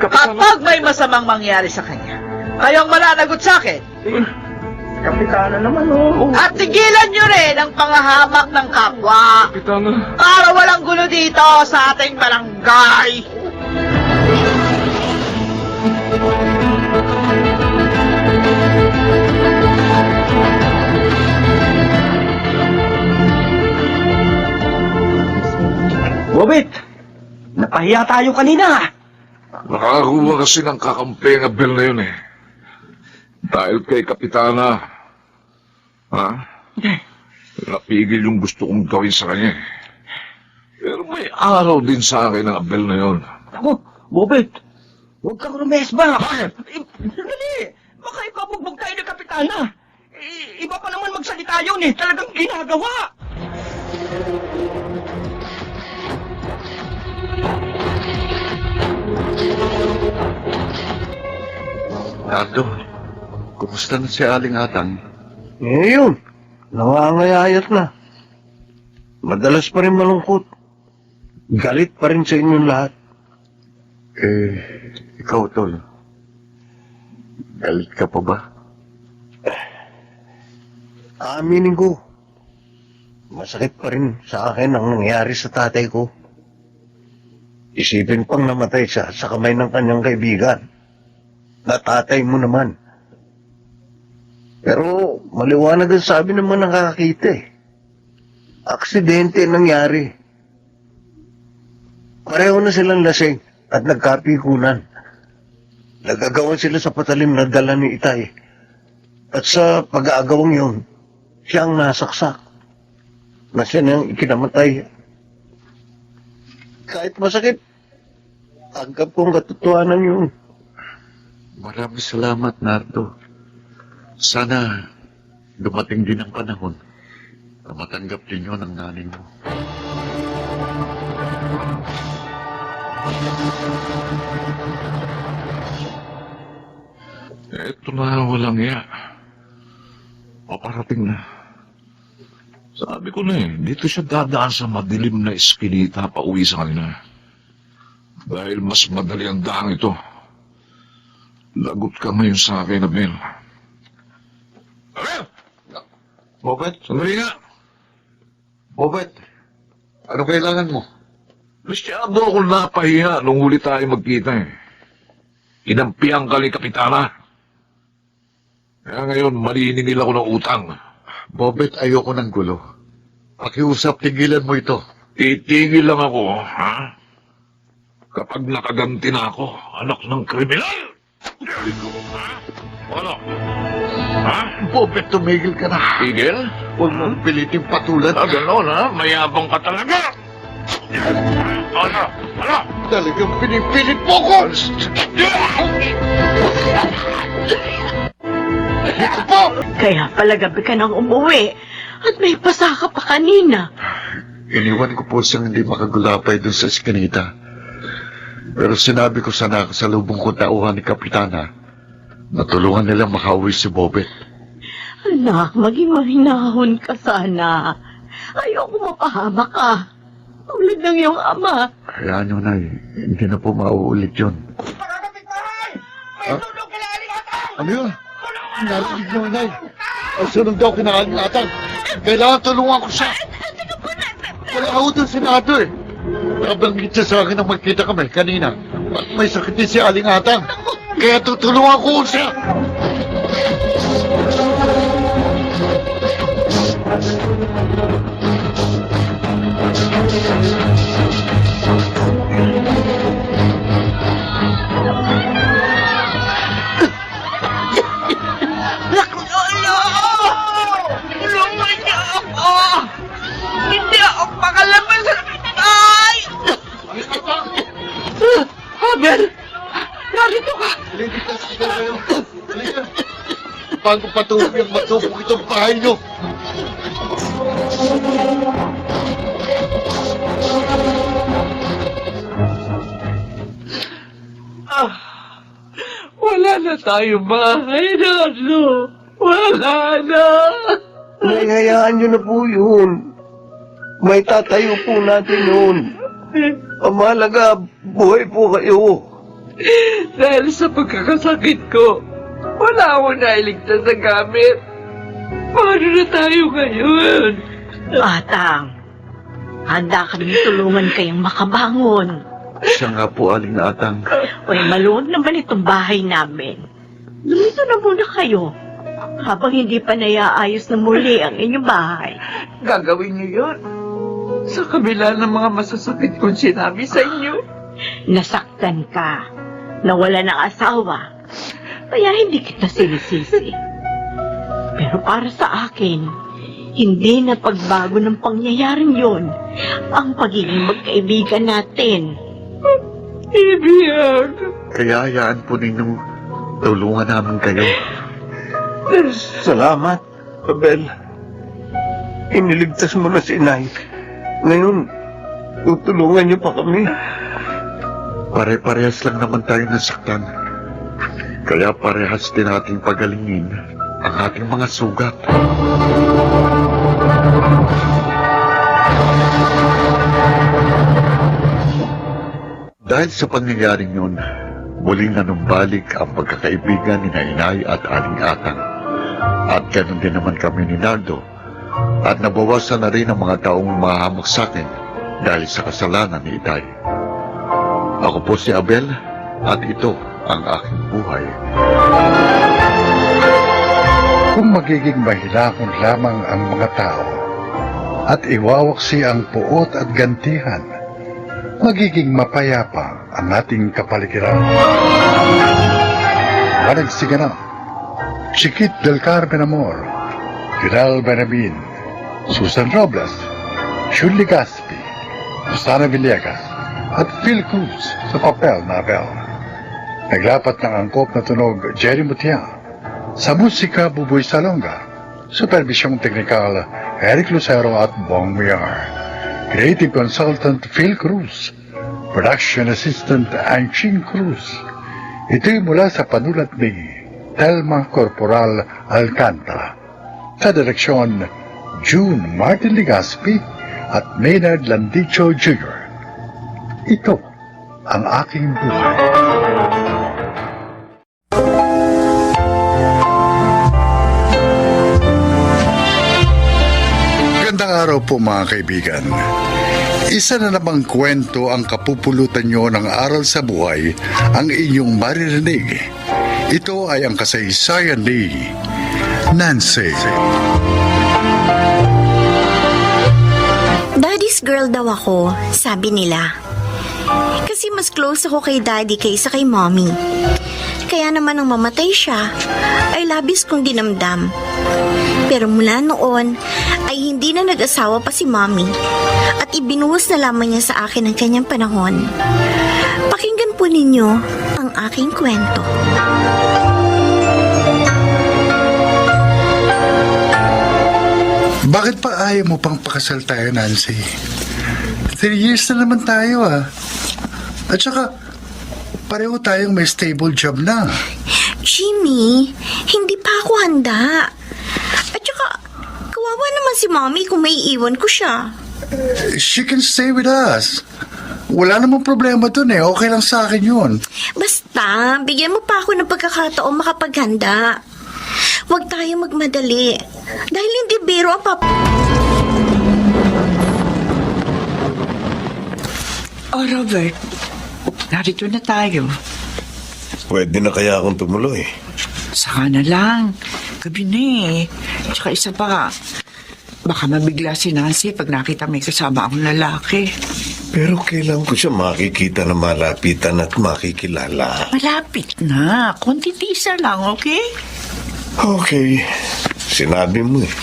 Kapag may masamang mangyari sa kanya, kayong malalagot sa akin. Kapitana naman, oh. At tigilan nyo rin ang pangahamak ng kapwa. Kapitana. Para walang gulo dito sa ating barangay. Bobet, napahiya tayo kanina. Nakakuha kasi ng kakampi ang Abel na yun eh. Dahil kay Kapitana, napigil yung gusto kong gawin sa kanya eh. Pero may araw din sa akin ang Abel na yun. Ako, Bobet, huwag kang rumesba. Dali, baka ipabugbog tayo ng Kapitana. Iba pa naman magsalita yun eh, talagang ginagawa. Nardo, kumusta na si Aling Atang? Ngayon, nangangayayat na. Madalas pa rin malungkot. Galit pa rin sa inyong lahat. Ikaw, Tol. Galit ka pa ba? Aaminin ko, masakit pa rin sa akin ang nangyari sa tatay ko. Isipin pang namatay siya sa kamay ng kanyang kaibigan. Na tatay mo naman. Pero maliwanag ang sabi naman ng nakakita eh. Aksidente nangyari. Pareho na silang lasing at nagkapikunan. Nagagawan sila sa patalim na dala ni Itay. At sa pag-aagawang yun, siya ang nasaksak. Na siya niyang ikinamatay. Kahit masakit, agap kong katotohanan yun. Maraming salamat, Nardo. Sana dumating din ang panahon na matanggap din yun ang nanay mo. Eto na, walang iya. Paparating na. Sabi ko na eh, dito siya dadaan sa madilim na eskinita pa uwi sa kanila. Dahil mas madali ang dahang ito. Lagot ka ngayon sa akin, Abel. Abel! Bobet? Sandali nga. Bobet? Ano kailangan mo? Masyado akong napahiya nung huli tayo magkita eh. Inampiang ka ni Kapitana. Kaya ngayon, maniningil ako ng utang. Bobet, ayoko ng gulo. Pakiusap, tigilan mo ito. Titigil lang ako, ha? Kapag nakaganti na ako, anak ng kriminal! Ha? Ano? Ha? Bobet, tumigil ka na. Tigil? Huwag mong piliting patulan. Gano'n, ha? Mayabang ka talaga! Ano? Ano? Talagang pinipilit mo ko! Ito po! Kaya pala gabi ka nang umuwi at may pasa ka pa kanina. Iniwan ko po siyang hindi makagulapay dun sa eskinita. Pero sinabi ko sa nakasalubong ko tauhan ni Kapitana natulungan nilang makauwi si Bobet. Anak, maging mahinahon ka sana. Ayoko mapahama ka. Tulad ng iyong ama. Kaya nyo, Nay, hindi na po mauulit yun. Ano yun? Narinig nyo, Nay. Ang sunod daw kinakalingatang. Kailangan tulungan ko siya. Wala ako doon Senado eh. Nabanggit siya sa akin nang magkita kami kanina. At may sakit din si Aling Atang. Kaya tutulungan ko siya. Naku, Lolo! Tulungan niyo ako! Hindi ako makalaman sa bahay! Abel! Narito ka! Ligtas ka kayo. Halika. Bago patuloy ang matupok itong bahay nyo. Wala na tayo bahay, Lolo. Wala na. Hayaan nyo na po yun. May tatayo po natin yun. Ang mahalaga, buhay po kayo. Dahil sa pagkakasakit ko, wala akong nailigtas na gamit. Paano na tayo ngayon? Atang, handa kami tulungan kayong makabangon. Siya nga po, Aling Atang. Uy, maluwag naman itong bahay namin. Lumito na muna kayo. Habang hindi pa naiaayos na muli ang inyong bahay. Gagawin niyo yun. Sa kabila ng mga masasakit kong sinabi sa inyo. Nasaktan ka. Nawala ng asawa. Kaya hindi kita sinisisi. Pero para sa akin, hindi na pagbago ng pangyayaring yon ang pagiging magkaibigan natin. Ibig. Kaya hayaan po ninyong tulungan namin kayo. Salamat, Abel. Iniligtas mo na si Inay. Ngayon, tutulungan niyo pa kami. Pare-parehas lang naman tayo nasaktan. Kaya parehas din nating pagalingin ang ating mga sugat. Dahil sa pangyayaring yun, muling nanumbalik ang pagkakaibigan ni Inay at Aling Atang. At ganoon din naman kami ni Nardo. At nabawasan na rin ang mga taong mahahamak sa akin dahil sa kasalanan ni Itay. Ako po si Abel at ito ang aking buhay. Kung magiging mahilakon lamang ang mga tao at iwawaksi ang puot at gantihan, magiging mapayapa ang ating kapaligiran. Managsiganap, Chiquit del Carmen Amor, Fidel Benabin, Susan Robles, Shirley Gaspi, Susana Villegas, at Phil Cruz sa papel na Abel. Naglapat ng angkop na tunog Jerry Mutia, sa musika Buboy Salonga, supervisyong teknikal Eric Lucero at Bong Muyar, creative consultant Phil Cruz, production assistant Anching Cruz. Ito'y mula sa panulat ni Telma Corporal Alcantara, sa direksyon June Martin Legaspi at Maynard Landicho Jr. Ito ang aking buhay. Magandang araw po mga kaibigan. Isa na namang kwento ang kapupulutan nyo ng aral sa buhay ang inyong maririnig. Ito ay ang kasaysayan ni Nancy. Daddy's girl daw ako, sabi nila. Kasi mas close ako kay daddy kaysa kay mommy. Kaya naman nang mamatay siya, ay labis kong dinamdam. Pero mula noon, ay hindi na nag-asawa pa si mommy. At ibinuhos na lamang niya sa akin ang kanyang panahon. Pakinggan po ninyo ang aking kwento. Bakit pa ayaw mo pang pakasal tayo, Nancy? 3 years na naman tayo, ah. At saka, pareho tayong may stable job na. Jimmy, hindi pa ako handa. At saka, kawawa naman si Mommy kung may iwan ko siya. She can stay with us. Wala namang problema dun eh. Okay lang sa akin yun. Basta, bigyan mo pa ako ng pagkakataon makapaghanda. Huwag tayo magmadali. Dahil hindi biro ang Oh, Robert, narito na tayo. Pwede na kaya akong tumuloy. Saka na lang. Gabi na eh. Tsaka isa pa, baka mabigla si Nancy pag nakita may kasama akong lalaki. Pero kailan ko siya makikita na malapitan at makikilala? Malapit na. Konti tisa lang, okay? Okay. Sinabi mo eh.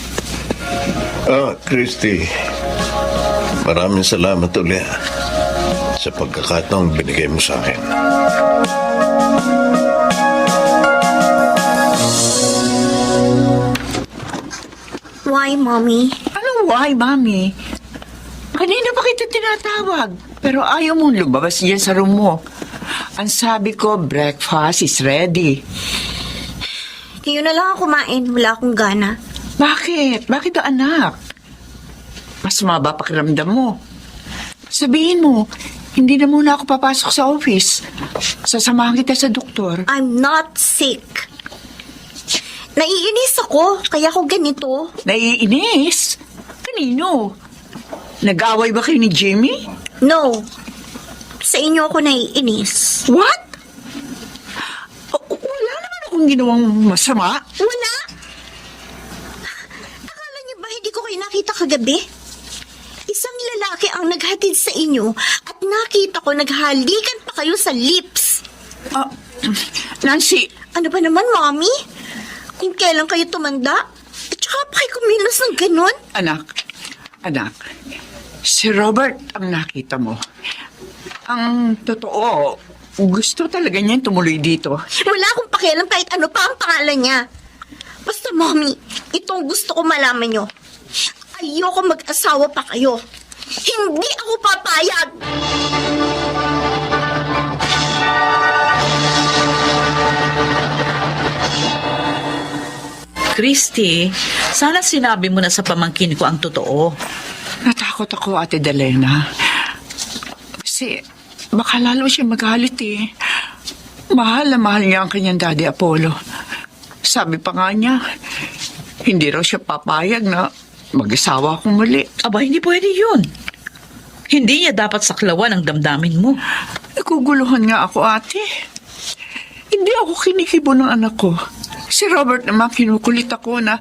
Christy. Maraming salamat ulit sa pagkakataong binigay mo sa akin. Why, Mommy? Ano why, Mami? Kanina pa kita tinatawag, pero ayaw mong lumabas diyan sa room mo. Ang sabi ko, breakfast is ready. Kayo na lang ako kumain. Wala akong gana. Bakit? Bakit ba, anak? Mas maba pakiramdam mo. Sabihin mo, hindi na muna ako papasok sa office. Sasamahan kita sa doktor. I'm not sick. Naiinis ako, kaya ako ganito. Naiinis? Kanino? Nag-away ba kayo ni Jimmy? No. Sa inyo ako naiinis. What? Wala naman akong ginawang masama. Wala? Akala niyo ba hindi ko kayo nakita kagabi? Isang lalaki ang naghatid sa inyo at nakita ko naghalikan pa kayo sa lips. Nancy. Ano ba naman, Mommy? Kung kailan kayo tumanda? At saka pa kayo kumilos ng ganun? Anak, si Robert ang nakita mo. Ang totoo, gusto talaga niya tumuloy dito. Wala akong pakialam kahit ano pa ang pangalan niya. Basta, Mommy, itong gusto ko malaman nyo. Ayoko mag-asawa pa kayo. Hindi ako papayag! Christy, sana sinabi mo na sa pamangkin ko ang totoo. Natakot ako, Ate Delena. Kasi baka lalo siya magalit eh. Mahal na mahal niya ang kanyang daddy Apollo. Sabi pa nga niya, hindi raw siya papayag na mag-asawa akong muli. Aba, hindi pwede yun. Hindi niya dapat saklawan ang damdamin mo. Naguguluhan nga ako, ate. Hindi ako kinikibo ng anak ko. Si Robert naman kinukulit ako na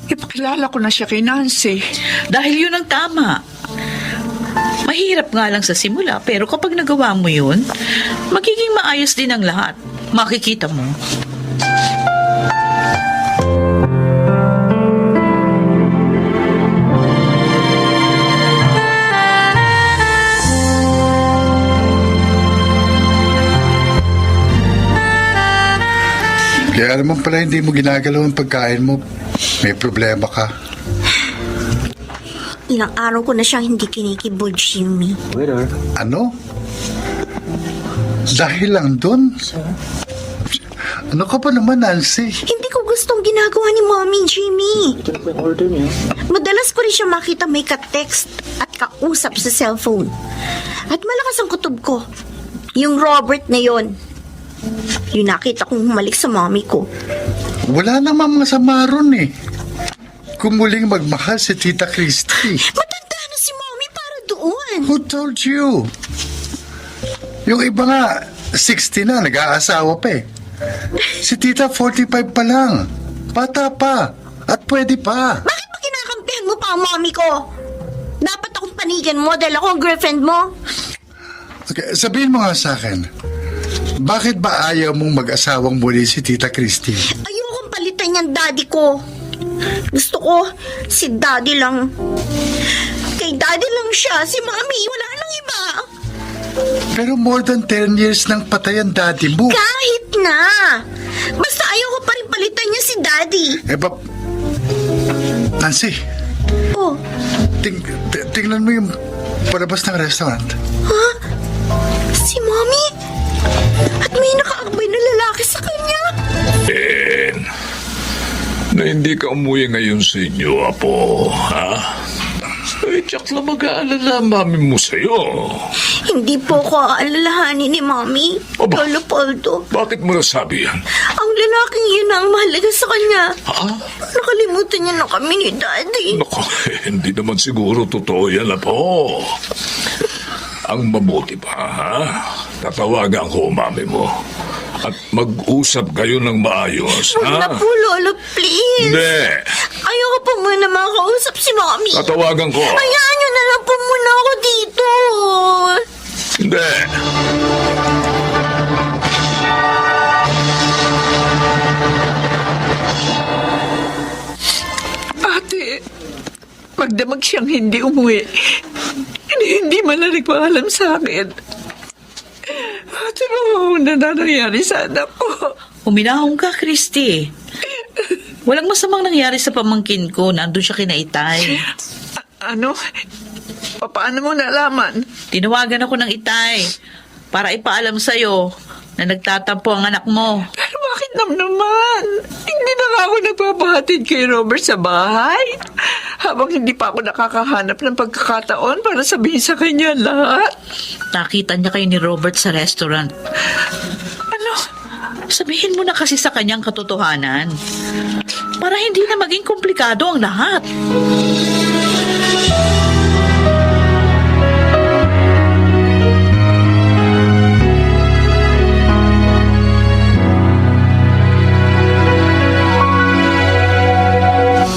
ipakilala ko na siya kay Nancy. Dahil yun ang tama. Mahirap nga lang sa simula, pero kapag nagawa mo yun, magiging maayos din ang lahat. Makikita mo. Kaya naman pala hindi mo ginagalaw ang pagkain mo. May problema ka. Ilang araw ko na siyang hindi kinikibo, Jimmy. Ano? Dahil lang dun? Ano ka ba naman, Nancy? Hindi ko gustong ginagawa ni Mommy, Jimmy. Madalas ko rin siya makita may ka-text at kausap sa cellphone. At malakas ang kutob ko. Yung Robert na yon. Yung nakita kong humalik sa mommy ko. Wala namang masama ron eh. Kung muling magmahal si Tita Christy. Matanda na si mommy para doon. Who told you? Yung iba nga, 60 na, nag-aasawa pa eh. Si Tita 45 pa lang. Bata pa. At pwede pa. Bakit ba kinakampihan mo pa ang mommy ko? Dapat akong panigan mo dahil ako ang girlfriend mo. Okay, sabihin mo nga sa akin, bakit ba ayaw mong mag-asawang muli si Tita Christy? Ayokong palitan niyang daddy ko. Gusto ko, si daddy lang. Kay daddy lang siya, si mami, wala nang iba. Pero more than 10 years nang patay ang daddy mo. Kahit na. Basta ayoko pa rin palitan niya si daddy. Nancy. Oh. Tingnan mo yung palabas ng restaurant. Ha? Si mommy? At may nakaakbay na lalaki sa kanya? Na hindi ka umuwi ngayon sa inyo, Apo, ha? Eh, tsak lang mag-aalala ang mami mo sa'yo. Hindi po ko aalalahanin ni Mami, Aba. Lolo Poldo. Bakit mo nasabi yan? Ang lalaking yun ang mahalaga sa kanya. Ha? Nakalimutan niya na kami ni Daddy. Naku, hindi naman siguro totoo yan, Apo. Ang mabuti pa, ha? Tatawagan ko ang mami mo. At mag-usap kayo ng maayos, Huwag na ha? po, Lolo, please. Hindi. Ayoko po muna makausap si Mami. Tatawagan ko. Hayaan niyo na lang po muna ako dito. Hindi. Ate, magdamag siyang hindi umuwi. Hindi man na nagpaalam sa akin. Ate, ano na nangyari sa anak ko? Uminahong ka, Christy. Walang masamang nangyari sa pamangkin ko. Nandun siya kina Itay. Ano? Paano mo nalaman? Tinawagan ako ng Itay para ipaalam sa'yo na nagtatampo ang anak mo. Pero bakit naman? Hindi na nga ako nagpapahatid kay Robert sa bahay. Habang hindi pa ako nakakahanap ng pagkakataon para sabihin sa kanya lahat. Nakita niya kayo ni Robert sa restaurant. Ano? Sabihin mo na kasi sa kanyang katotohanan para hindi na maging komplikado ang lahat.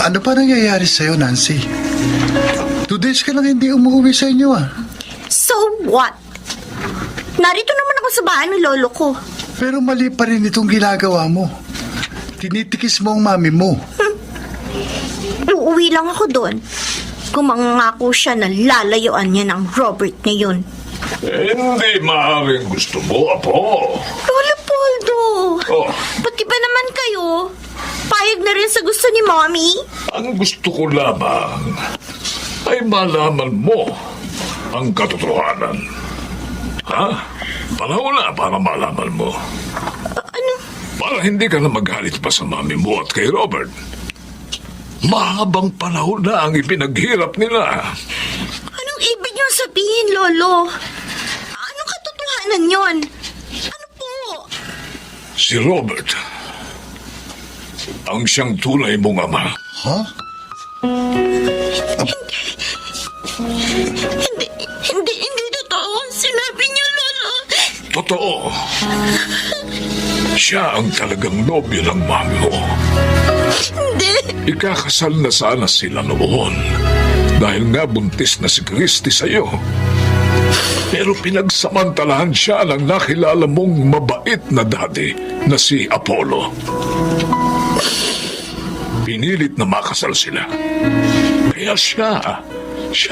Ano pa nangyayari sa'yo, Nancy? 2 days ka lang hindi umuwi sa inyo, ah. So what? Narito naman ako sa bahay ng lolo ko. Pero mali pa rin itong ginagawa mo. Tinitikis mo ang mami mo. Uuwi lang ako doon. Kung mangangako siya na lalayuan niya ng Robert ngayon. Hindi maaaring gusto mo, Apo. Lolo Poldo! Oh. Pati ba naman kayo? Payag na rin sa gusto ni Mommy? Ang gusto ko lamang ay malaman mo ang katotohanan. Ha? Panahon na para malaman mo. Ano? Para hindi ka na magalit pa sa mami mo at kay Robert. Mahabang panahon na ang ipinaghirap nila. Anong ibig niyong sabihin, Lolo? Anong katotohanan yon? Ano po? Si Robert, ang siyang tunay mong ama. Ha? Hindi totoo ang sinabi niyo, Lolo. Totoo. Siya ang talagang nobyo ng mami mo. Hindi. Ikakasal na sana sila noon dahil nga buntis na si Christy sa'yo. Pero pinagsamantalahan siya ng nakilala mong mabait na daddy na si Apollo. Pinilit na makasal sila. Kaya siya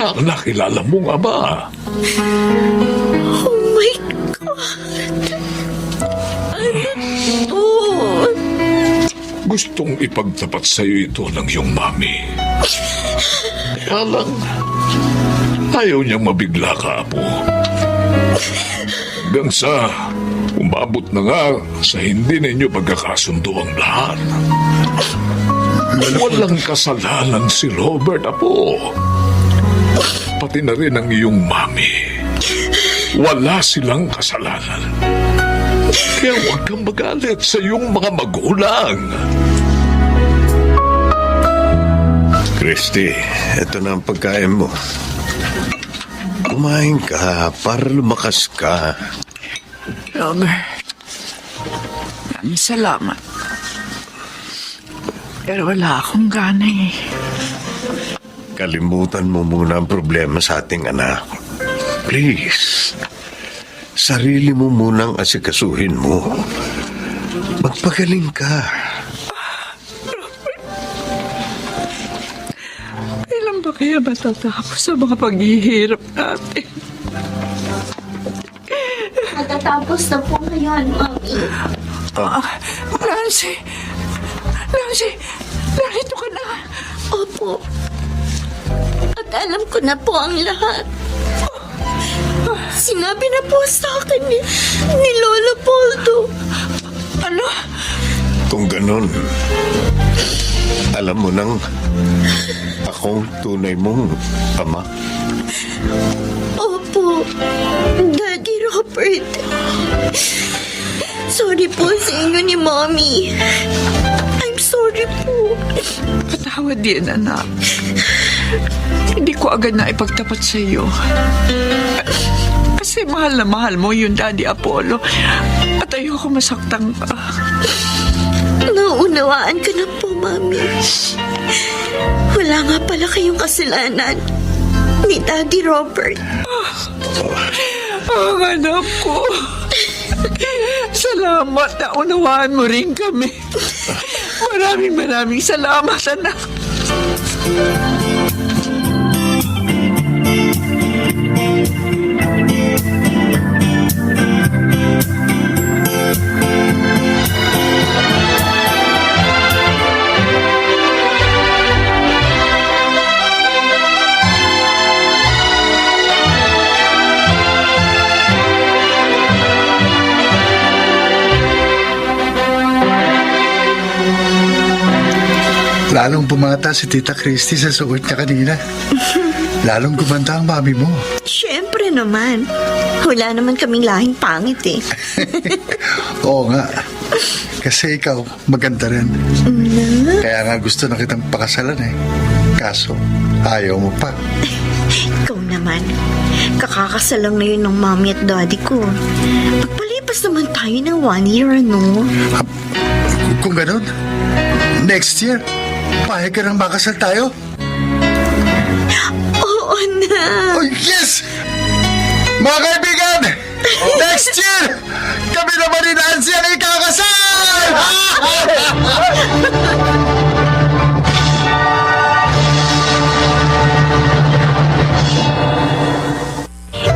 ang nakilala mong ama. Oh my God. Ano to? Gustong ipagtapat sa'yo ito ng iyong mami. Kaya lang, ayaw niyang mabigla ka, Apo. Hanggang sa umabot na nga sa hindi ninyo pagkakasundo ang lahat. Walang kasalanan si Robert, Apo. Pati na rin ang iyong mami. Wala silang kasalanan. Kaya huwag kang magalit sa iyong mga magulang. Christy, eto na ang pagkain mo. Kumain ka para lumakas ka. Robert, maraming salamat. Pero wala akong gana eh. Kalimutan mo muna ang problema sa ating anak. Please. Sarili mo munang asikasuhin mo. Magpagaling ka. Kailan ba kaya matatapos sa mga paghihirap natin? Matatapos na po ngayon, Mommy. Nancy! Narito ka na! Opo. At alam ko na po ang lahat. Sinabi na po sa akin ni Lolo Poldo. Ano? Kung ganun, alam mo nang akong tunay mong ama. Opo, Daddy Robert. Sorry po sa inyo ni Mommy. I'm sorry po. Patawad din, anak. Hindi ko agad na ipagtapat sa iyo. Kasi mahal na mahal mo yung Daddy Apollo. At ayoko masaktan ka. Naunawaan ka na po, Mami. Wala nga pala kayong kasalanan ni Daddy Robert. Ang anak ko. Salamat na unawaan mo rin kami. Maraming salamat, anak. Lalong bumata si Tita Christy sa suot niya kanina. Lalong gumanda ang mami mo. Siyempre naman. Wala naman kaming lahing pangit eh. Oo nga. Kasi ikaw, maganda rin. Kaya nga gusto na kitang pakasalan eh. Kaso, ayaw mo pa. Ikaw naman. Kakakasal lang na yun ng Mommy at Daddy ko. Pagpalipas naman tayo ng 1 year, ano? Kung ganun, next year, pahig ka nang makasal tayo? Oo na. Oh, yes! Mga kaibigan, next year, kami naman ni Nancy ang ikakasal!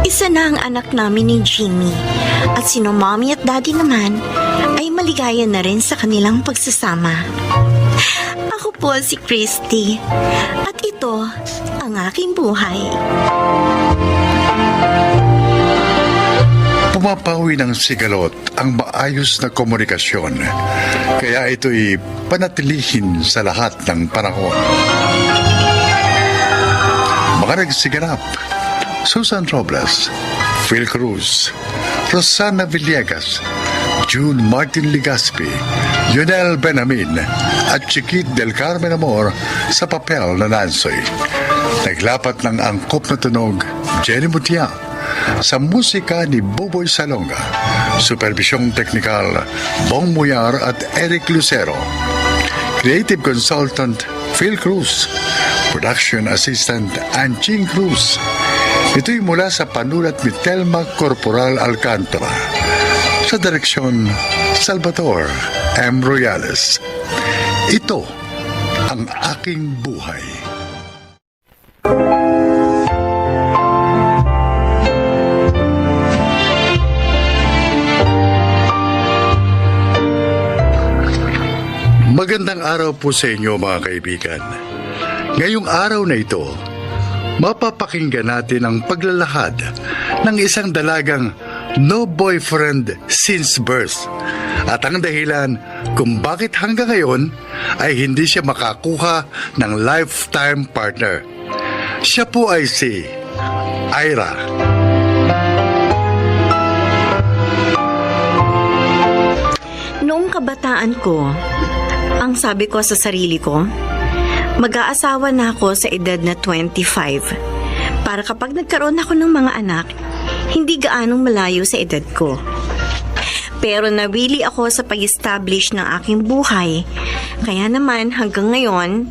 Isa na ang anak namin ni Jimmy. At sino Mommy at Daddy naman ay maligaya na rin sa kanilang pagsasama. Ako po si Christy. At ito ang aking buhay. Pumapawi ng sigalot ang maayos na komunikasyon. Kaya ito'y panatilihin sa lahat ng panahon. Mga nagsiganap, Susan Robles, Phil Cruz, Rosana Villegas, June Martin Ligaspi, Yunel Benamin at Chiquit del Carmen Amor sa papel na Nansoy. Naglapat ng angkop na tunog, Jenny Mutia, sa musika ni Boboy Salonga, supervisyong teknikal, Bong Muyar at Eric Lucero. Creative Consultant, Phil Cruz. Production Assistant, Anching Cruz. Ito'y mula sa panulat ni Telma Corporal Alcantara. Sa direksyon, Salvador M. Royales. Ito ang aking buhay. Magandang araw po sa inyo mga kaibigan. Ngayong araw na ito, mapapakinggan natin ang paglalahad ng isang dalagang no boyfriend since birth at ang dahilan kung bakit hanggang ngayon ay hindi siya makakuha ng lifetime partner. Siya po ay si Ira. Noong kabataan ko, ang sabi ko sa sarili ko, mag-aasawa na ako sa edad na 25 para kapag nagkaroon ako ng mga anak, hindi gaanong malayo sa edad ko. Pero nawili ako sa pag-establish ng aking buhay. Kaya naman hanggang ngayon,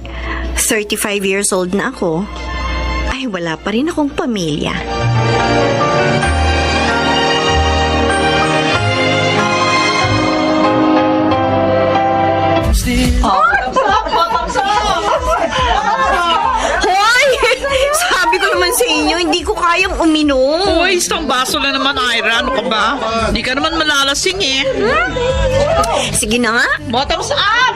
35 years old na ako, ay wala pa rin akong pamilya. Hoy! Sabi ko naman sa inyo, hindi ko kayang uminom. Uy, isang baso lang naman, Ira. Ano ka ba? Hindi ka naman malalasing eh. Sige na nga. Bottoms up!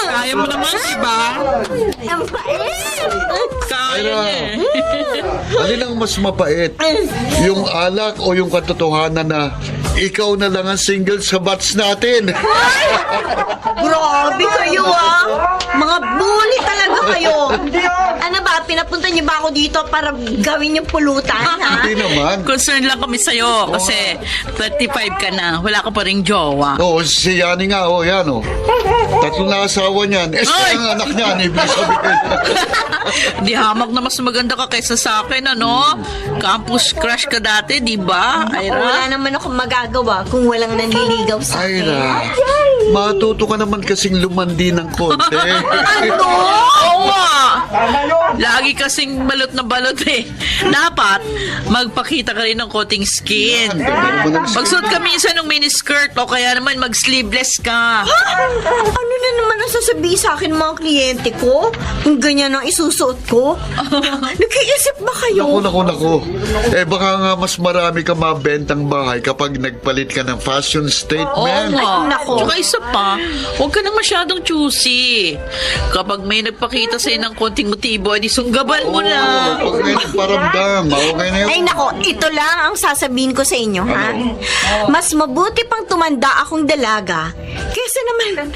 Kaya mo naman, diba? Ang bait! Kaya niya eh. Alin ang mas mapait? Yung alak o yung katotohanan na ikaw na lang ang single sa batch natin? Grabe kayo Mga bully talaga kayo. Ano ba, pinapunta niyo ba ako dito para gawin yung pulutan, ha? Hindi naman. Concern lang kami sa'yo kasi 35 ka na. Wala ka pa rin jowa. Oo, si Yani nga, yan Tatlong na asawa niyan. Ay! Ang anak niyan, ibig sabihin. Di hamak na mas maganda ka kaysa sa akin, ano? Campus crush ka dati, di ba, Wala Ira? naman akong magagawa kung walang nanliligaw sa akin. Ira, matuto ka naman kasing lumandi ng konti. Ano? Oo nga. Lagi kasing balot na balot eh. Dapat, magpakita ka rin ng konting skin. Magsuot ka minsan ng miniskirt o kaya naman mag-sleeveless ka. Ano na naman ang sasabihin sa akin mga kliyente ko? Kung ganyan ang isusuot ko? Nag-iisip ba kayo? Naku. Baka nga mas marami ka mabentang bahay kapag nagpalit ka ng fashion Oo statement. nga. Ay, nako. Tsaka isa pa, huwag ka nang masyadong choosy. Kapag may nagpakita sa'yo ng konting motibo, edi sunggaban mo na. Pag may nagparamdam, okay na yun. Ay nako, ito lang ang sasabihin ko sa inyo, ha? Mas mabuti pang tumanda akong dalaga kaysa naman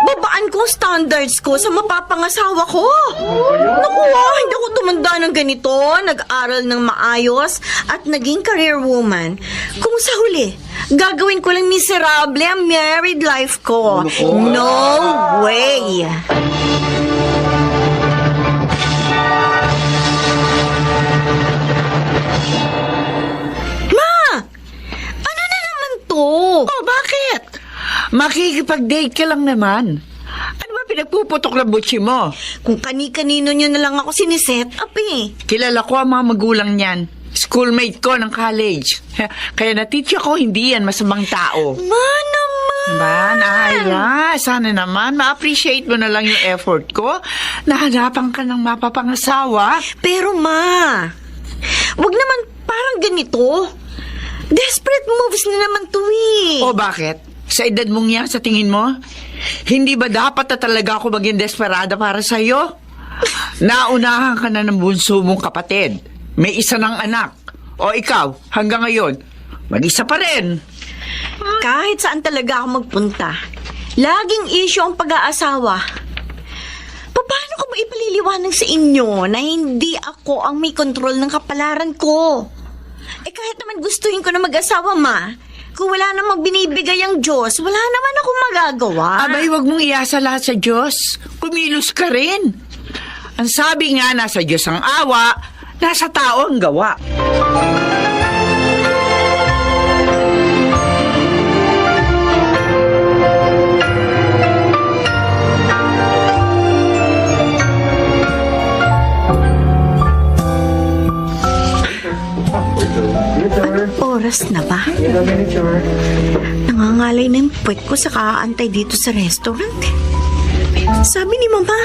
babaan ko ang standards ko sa mapapangasawa ko. Naku, hindi ako tumanda ng ganito, nag-aral ng maayos at naging career woman. Kung sa huli, gagawin ko lang miserable ang married life ko. No way! Ano na naman to? Oh, bakit? Makikipag-date ka lang naman. Ano ba pinagpuputok na butsi mo? Kung kani-kanino nyo na lang ako siniset up eh. Kilala ko ang mga magulang niyan. Schoolmate ko ng college. Kaya natitya ko hindi yan masamang tao. Ma naman! Ba, Naya, sana naman ma-appreciate mo na lang yung effort ko. Nahanapan ka ng mapapangasawa. Pero ma, wag naman parang ganito. Desperate moves na naman to eh. O bakit? Sa edad mong yan, sa tingin mo? Hindi ba dapat na talaga ako maging desperada para sa'yo? Naunahan ka na ng bunso mong kapatid. May isa ng anak. O ikaw, hanggang ngayon, mag-isa pa rin. Kahit saan talaga ako magpunta, laging issue ang pag-aasawa. Paano ko ba ipaliliwanag sa inyo na hindi ako ang may kontrol ng kapalaran ko? Kahit naman gustuhin ko na mag-asawa, ma, kung wala namang binibigay ang Diyos, wala naman akong magagawa. Abay, wag mong iasa lahat sa Diyos. Kumilos ka rin. Ang sabi nga, nasa Diyos ang awa, nasa tao ang gawa. Oras na ba? Nangangalay na yung puwet ko sa kakaantay dito sa restaurant. Sabi ni Mama,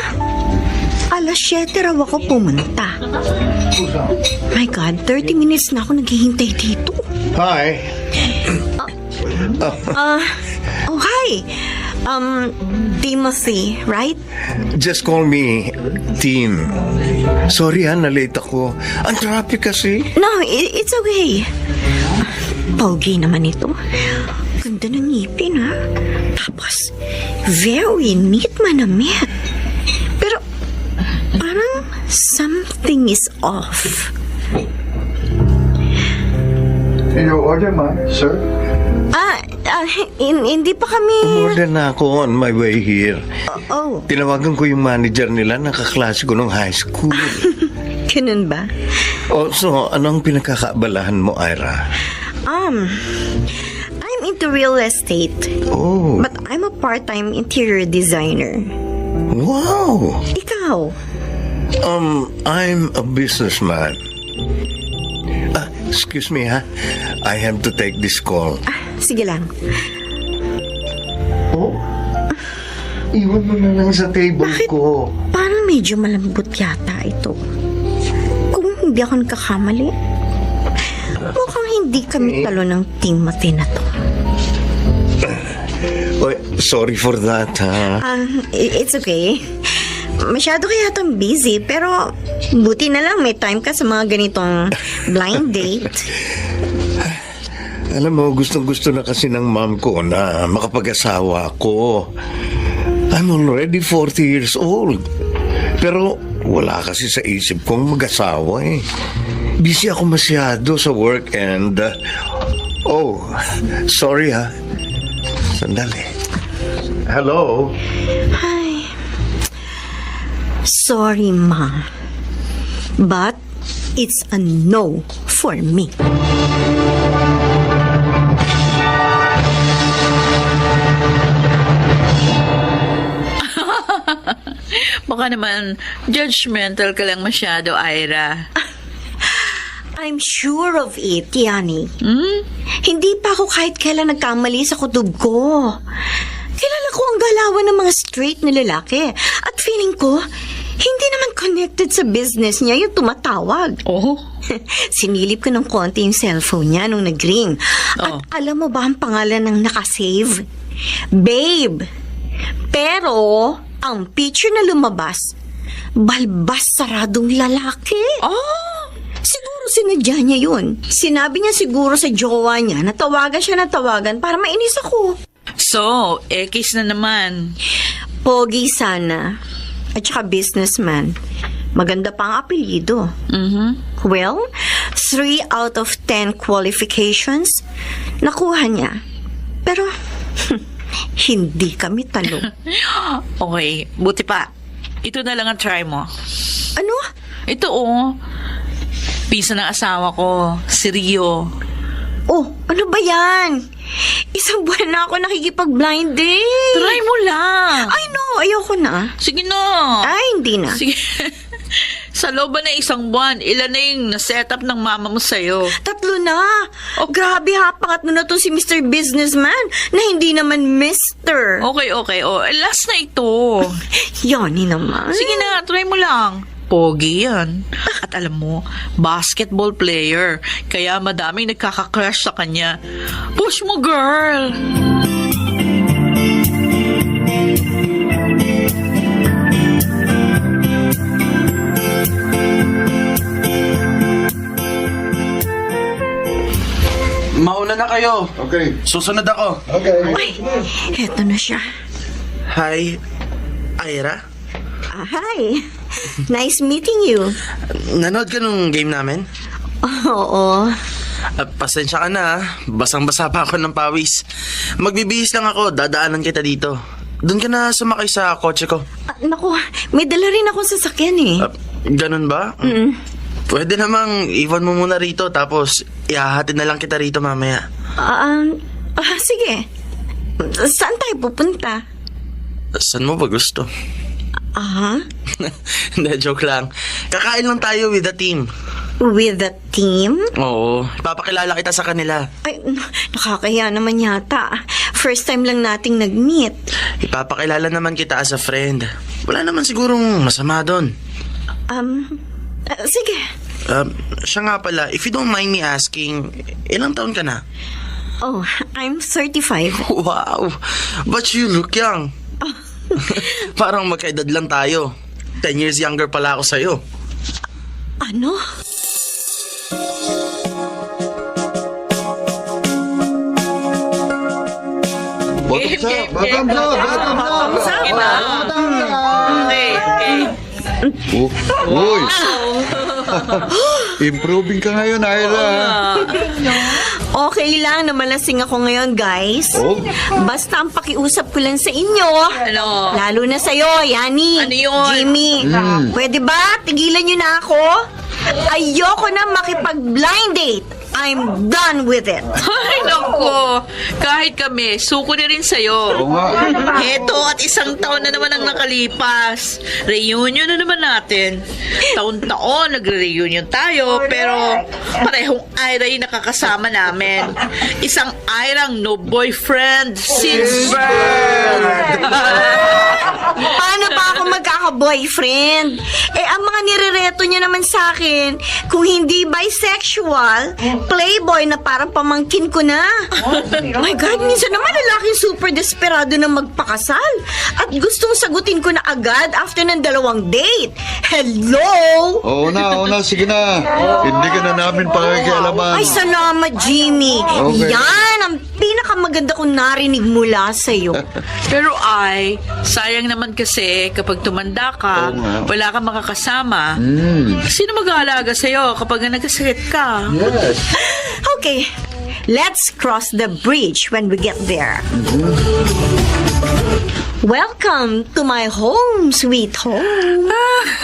alas 7 raw ako pumunta. My God, 30 minutes na ako naghihintay dito. Hi. Oh, hi. Timothy, right? Just call me Tim. Sorry na-late ako. Ang traffic kasi. No, it's okay. Pogi naman ito. Ganda ng ngipin, ha? Tapos, very neat manamit. Pero, parang something is off. Your order, ma, sir? Hindi pa kami... Umorder na ako on my way here. Oh, Tinawagan ko yung manager nila, nakaklase ko nung high school. ganun ba? So, anong pinagkakaabalahan mo, Ira? I'm into real estate. Oh, But I'm a part-time interior designer. wow! Ikaw? I'm a businessman. Excuse me, ha? I have to take this call. Sige lang. Oh? Iwan mo na lang sa table ko. Parang medyo malambot yata ito. Kung hindi ako nagkakamali, mukhang hindi kami talo ng Timothy na to. Oh, sorry for that, ha? It's okay. Masyado kaya itong busy, pero Buti na lang may time ka sa mga ganitong blind date. Alam mo, gustong-gusto na kasi ng mom ko na makapag-asawa ako. I'm already 40 years old. Pero wala kasi sa isip kong mag-asawa eh. Busy ako masyado sa work and... sorry ha. Sandali. Hello? Ay, sorry, Ma. But it's a no for me. Baka naman judgmental ka lang masyado, Ira. I'm sure of it, Yani. Hindi pa ako kahit kailan nagkamali sa kutob ko. Kilala ko ang galawan ng mga straight na lalaki. At feeling ko, hindi naman connected sa business niya yung tumatawag. Oh? Sinilip ko ng konti yung cellphone niya nung nag-ring. Oh. At alam mo ba ang pangalan ng nakasave? Babe. Pero, ang picture na lumabas, balbas saradong lalaki. Oh! Siguro sinadya niya yun. Sinabi niya siguro sa jowa niya na tawagan siya na tawagan para mainis ako. So, X na naman. Pogi sana. At saka businessman. Maganda pa ang apelyido. Well, 3 out of 10 qualifications nakuha niya. Pero, hindi kami talo. Okay, buti pa. Ito na lang ang try mo. Ano? Ito Pisa ng asawa ko, si Rio. Oh, ano ba yan? Isang buwan na ako nakikipag-blind date. Try mo lang. Ay, no. Ayoko na. Sige na. Ay, hindi na. Sige. Sa loob ba na isang buwan, ilan na yung na-set up ng mama mo sa'yo? 3 na. Oh, grabe ha. Pangatlo na to si Mr. Businessman na hindi naman Mr. Okay. Last na ito. Yoni naman. Sige na, try mo lang. Pogi yan. At alam mo, basketball player. Kaya madaming nagkaka-crush sa kanya. Push mo, girl! Mauna na kayo. Okay. Susunod ako. Okay. Ay, eto na siya. Hi, Ira. Hi. Nice meeting you. Nanood ka nung game namin? Oo. Pasensya ka na. Basang-basa pa ako ng pawis. Magbibihis lang ako. Dadaanan kita dito. Doon ka na sumakay sa kotse ko. Naku, may dala rin akong sasakyan eh. Ganun ba? Pwede namang iwan mo muna rito tapos ihahatid na lang kita rito mamaya. Sige. Saan tayo pupunta? Saan mo ba gusto? Hindi, joke lang. Kakain lang tayo with the team. With the team? Oo, ipapakilala kita sa kanila. Ay, nakakahiya naman yata. First time lang nating nag-meet. Ipapakilala naman kita as a friend. Wala naman sigurong masama doon. Sige. Siya nga pala, if you don't mind me asking, ilang taon ka na? Oh, I'm 35. Wow, but you look young. Parang magkaedad lang tayo. 10 years younger pala ako sa'yo. Ano? Bottoms up! Sige na. Okay. Uy! Improving ka ngayon, Ira. Okay lang na malasing ako ngayon, guys. Oh. Basta ang pakiusap ko lang sa inyo. Ano? Lalo na sa'yo, Yani. Ano yun? Jimmy. Pwede ba? Tigilan nyo na ako? Ayoko na makipag-blind date. I'm done with it. Ay, naku. Kahit kami, suko na rin sa'yo. Oo nga. Heto at isang taon na naman ang nakalipas. Reunion na naman natin. Taon-taon nagre-reunion tayo, pero parehong Ira yung nakakasama namin. Isang Irang no boyfriend since birth. Paano pa ako magkakaroon magkaka-boyfriend. Ang mga nirereto niya naman sa akin, kung hindi bisexual, playboy na parang pamangkin ko na. My God, minsan naman lalaking super desperado na magpakasal at gustong sagutin ko na agad after ng 2 date. Hello? Oo na, sige na. Hindi ka na namin pakikialaman. Ay, salamat, Jimmy. Okay. Yan ang pinakamaganda kong narinig mula sa'yo. Pero sayang naman kasi kapag tumanda ka, Oo nga. wala kang makakasama. Sino mag-aalaga sa'yo kapag nagkasakit ka? Yes. Okay, let's cross the bridge when we get there. Welcome to my home, sweet home.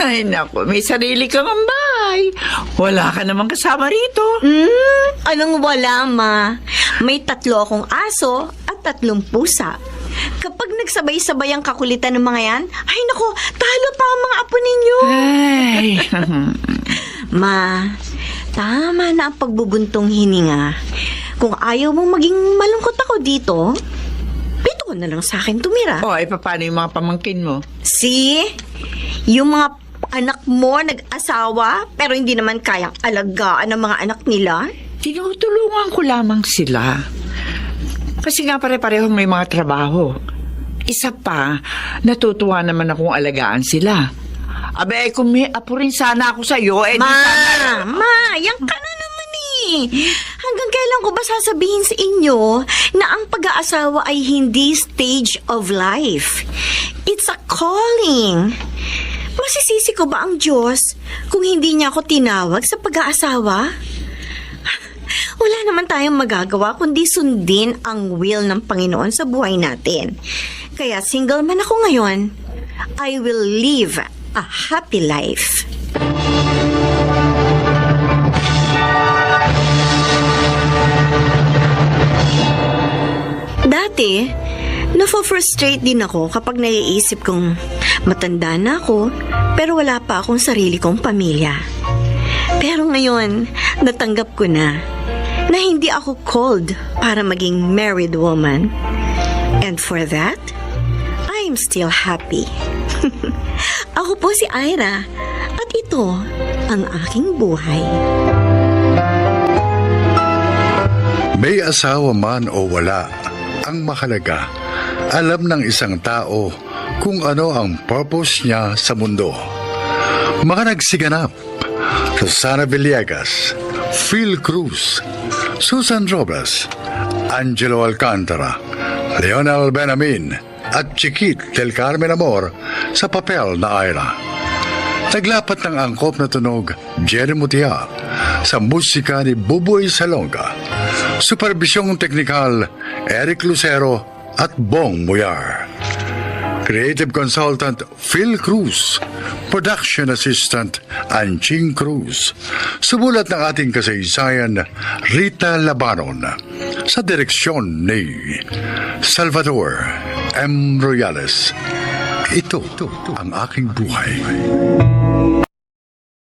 Ay, naku, may sarili kang bahay. Wala ka namang kasama rito. Anong wala, ma? May 3 akong aso at 3 pusa. Kapag nagsabay-sabay ang kakulitan ng mga yan, ay naku, talo pa ang mga apo ninyo. Ay, Ma, tama na ang pagbubuntong hininga. Kung ayaw mong maging malungkot ako dito, pito ko na lang sa akin tumira. ay paano yung mga pamangkin mo? See? Yung mga anak mo nag-asawa, pero hindi naman kayang alagaan ng mga anak nila? Tinutulungan ko lamang sila. Kasi nga pare-pareho may mga trabaho. Isa pa, natutuwa naman akong alagaan sila. Abe, kung may apo rin sana ako sa'yo, di sana... Ma, yan ka na naman eh. Hanggang kailan ko ba sasabihin sa inyo na ang pag-aasawa ay hindi stage of life? It's a calling. Masisisi ko ba ang Diyos kung hindi niya ako tinawag sa pag-aasawa? Wala naman tayong magagawa kundi sundin ang will ng Panginoon sa buhay natin. Kaya single man ako ngayon, I will live a happy life. Dati, nafo-frustrate din ako kapag naiisip kong matanda na ako pero wala pa akong sarili kong pamilya. Pero ngayon, natanggap ko na hindi ako called para maging married woman. And for that, I'm still happy. Ako po si Ira at ito ang aking buhay. May asawa man o wala, ang mahalaga, alam ng isang tao kung ano ang purpose niya sa mundo. Mga nagsiganap, Susana Villegas, Phil Cruz, Susan Robles, Angelo Alcantara, Leonel Benamin, at Chiquit del Carmen Amor sa papel na Ira. Naglapat ng angkop na tunog Jerry Mutia sa musika ni Buboy Salonga. Superbisyong teknikal Eric Lucero at Bong Muyar. Creative Consultant Phil Cruz. Production Assistant Anching Cruz. Sumulat ng ating kasaysayan Rita Labanon. Sa direksyon ni Salvador M. Royales. Ito ang aking buhay.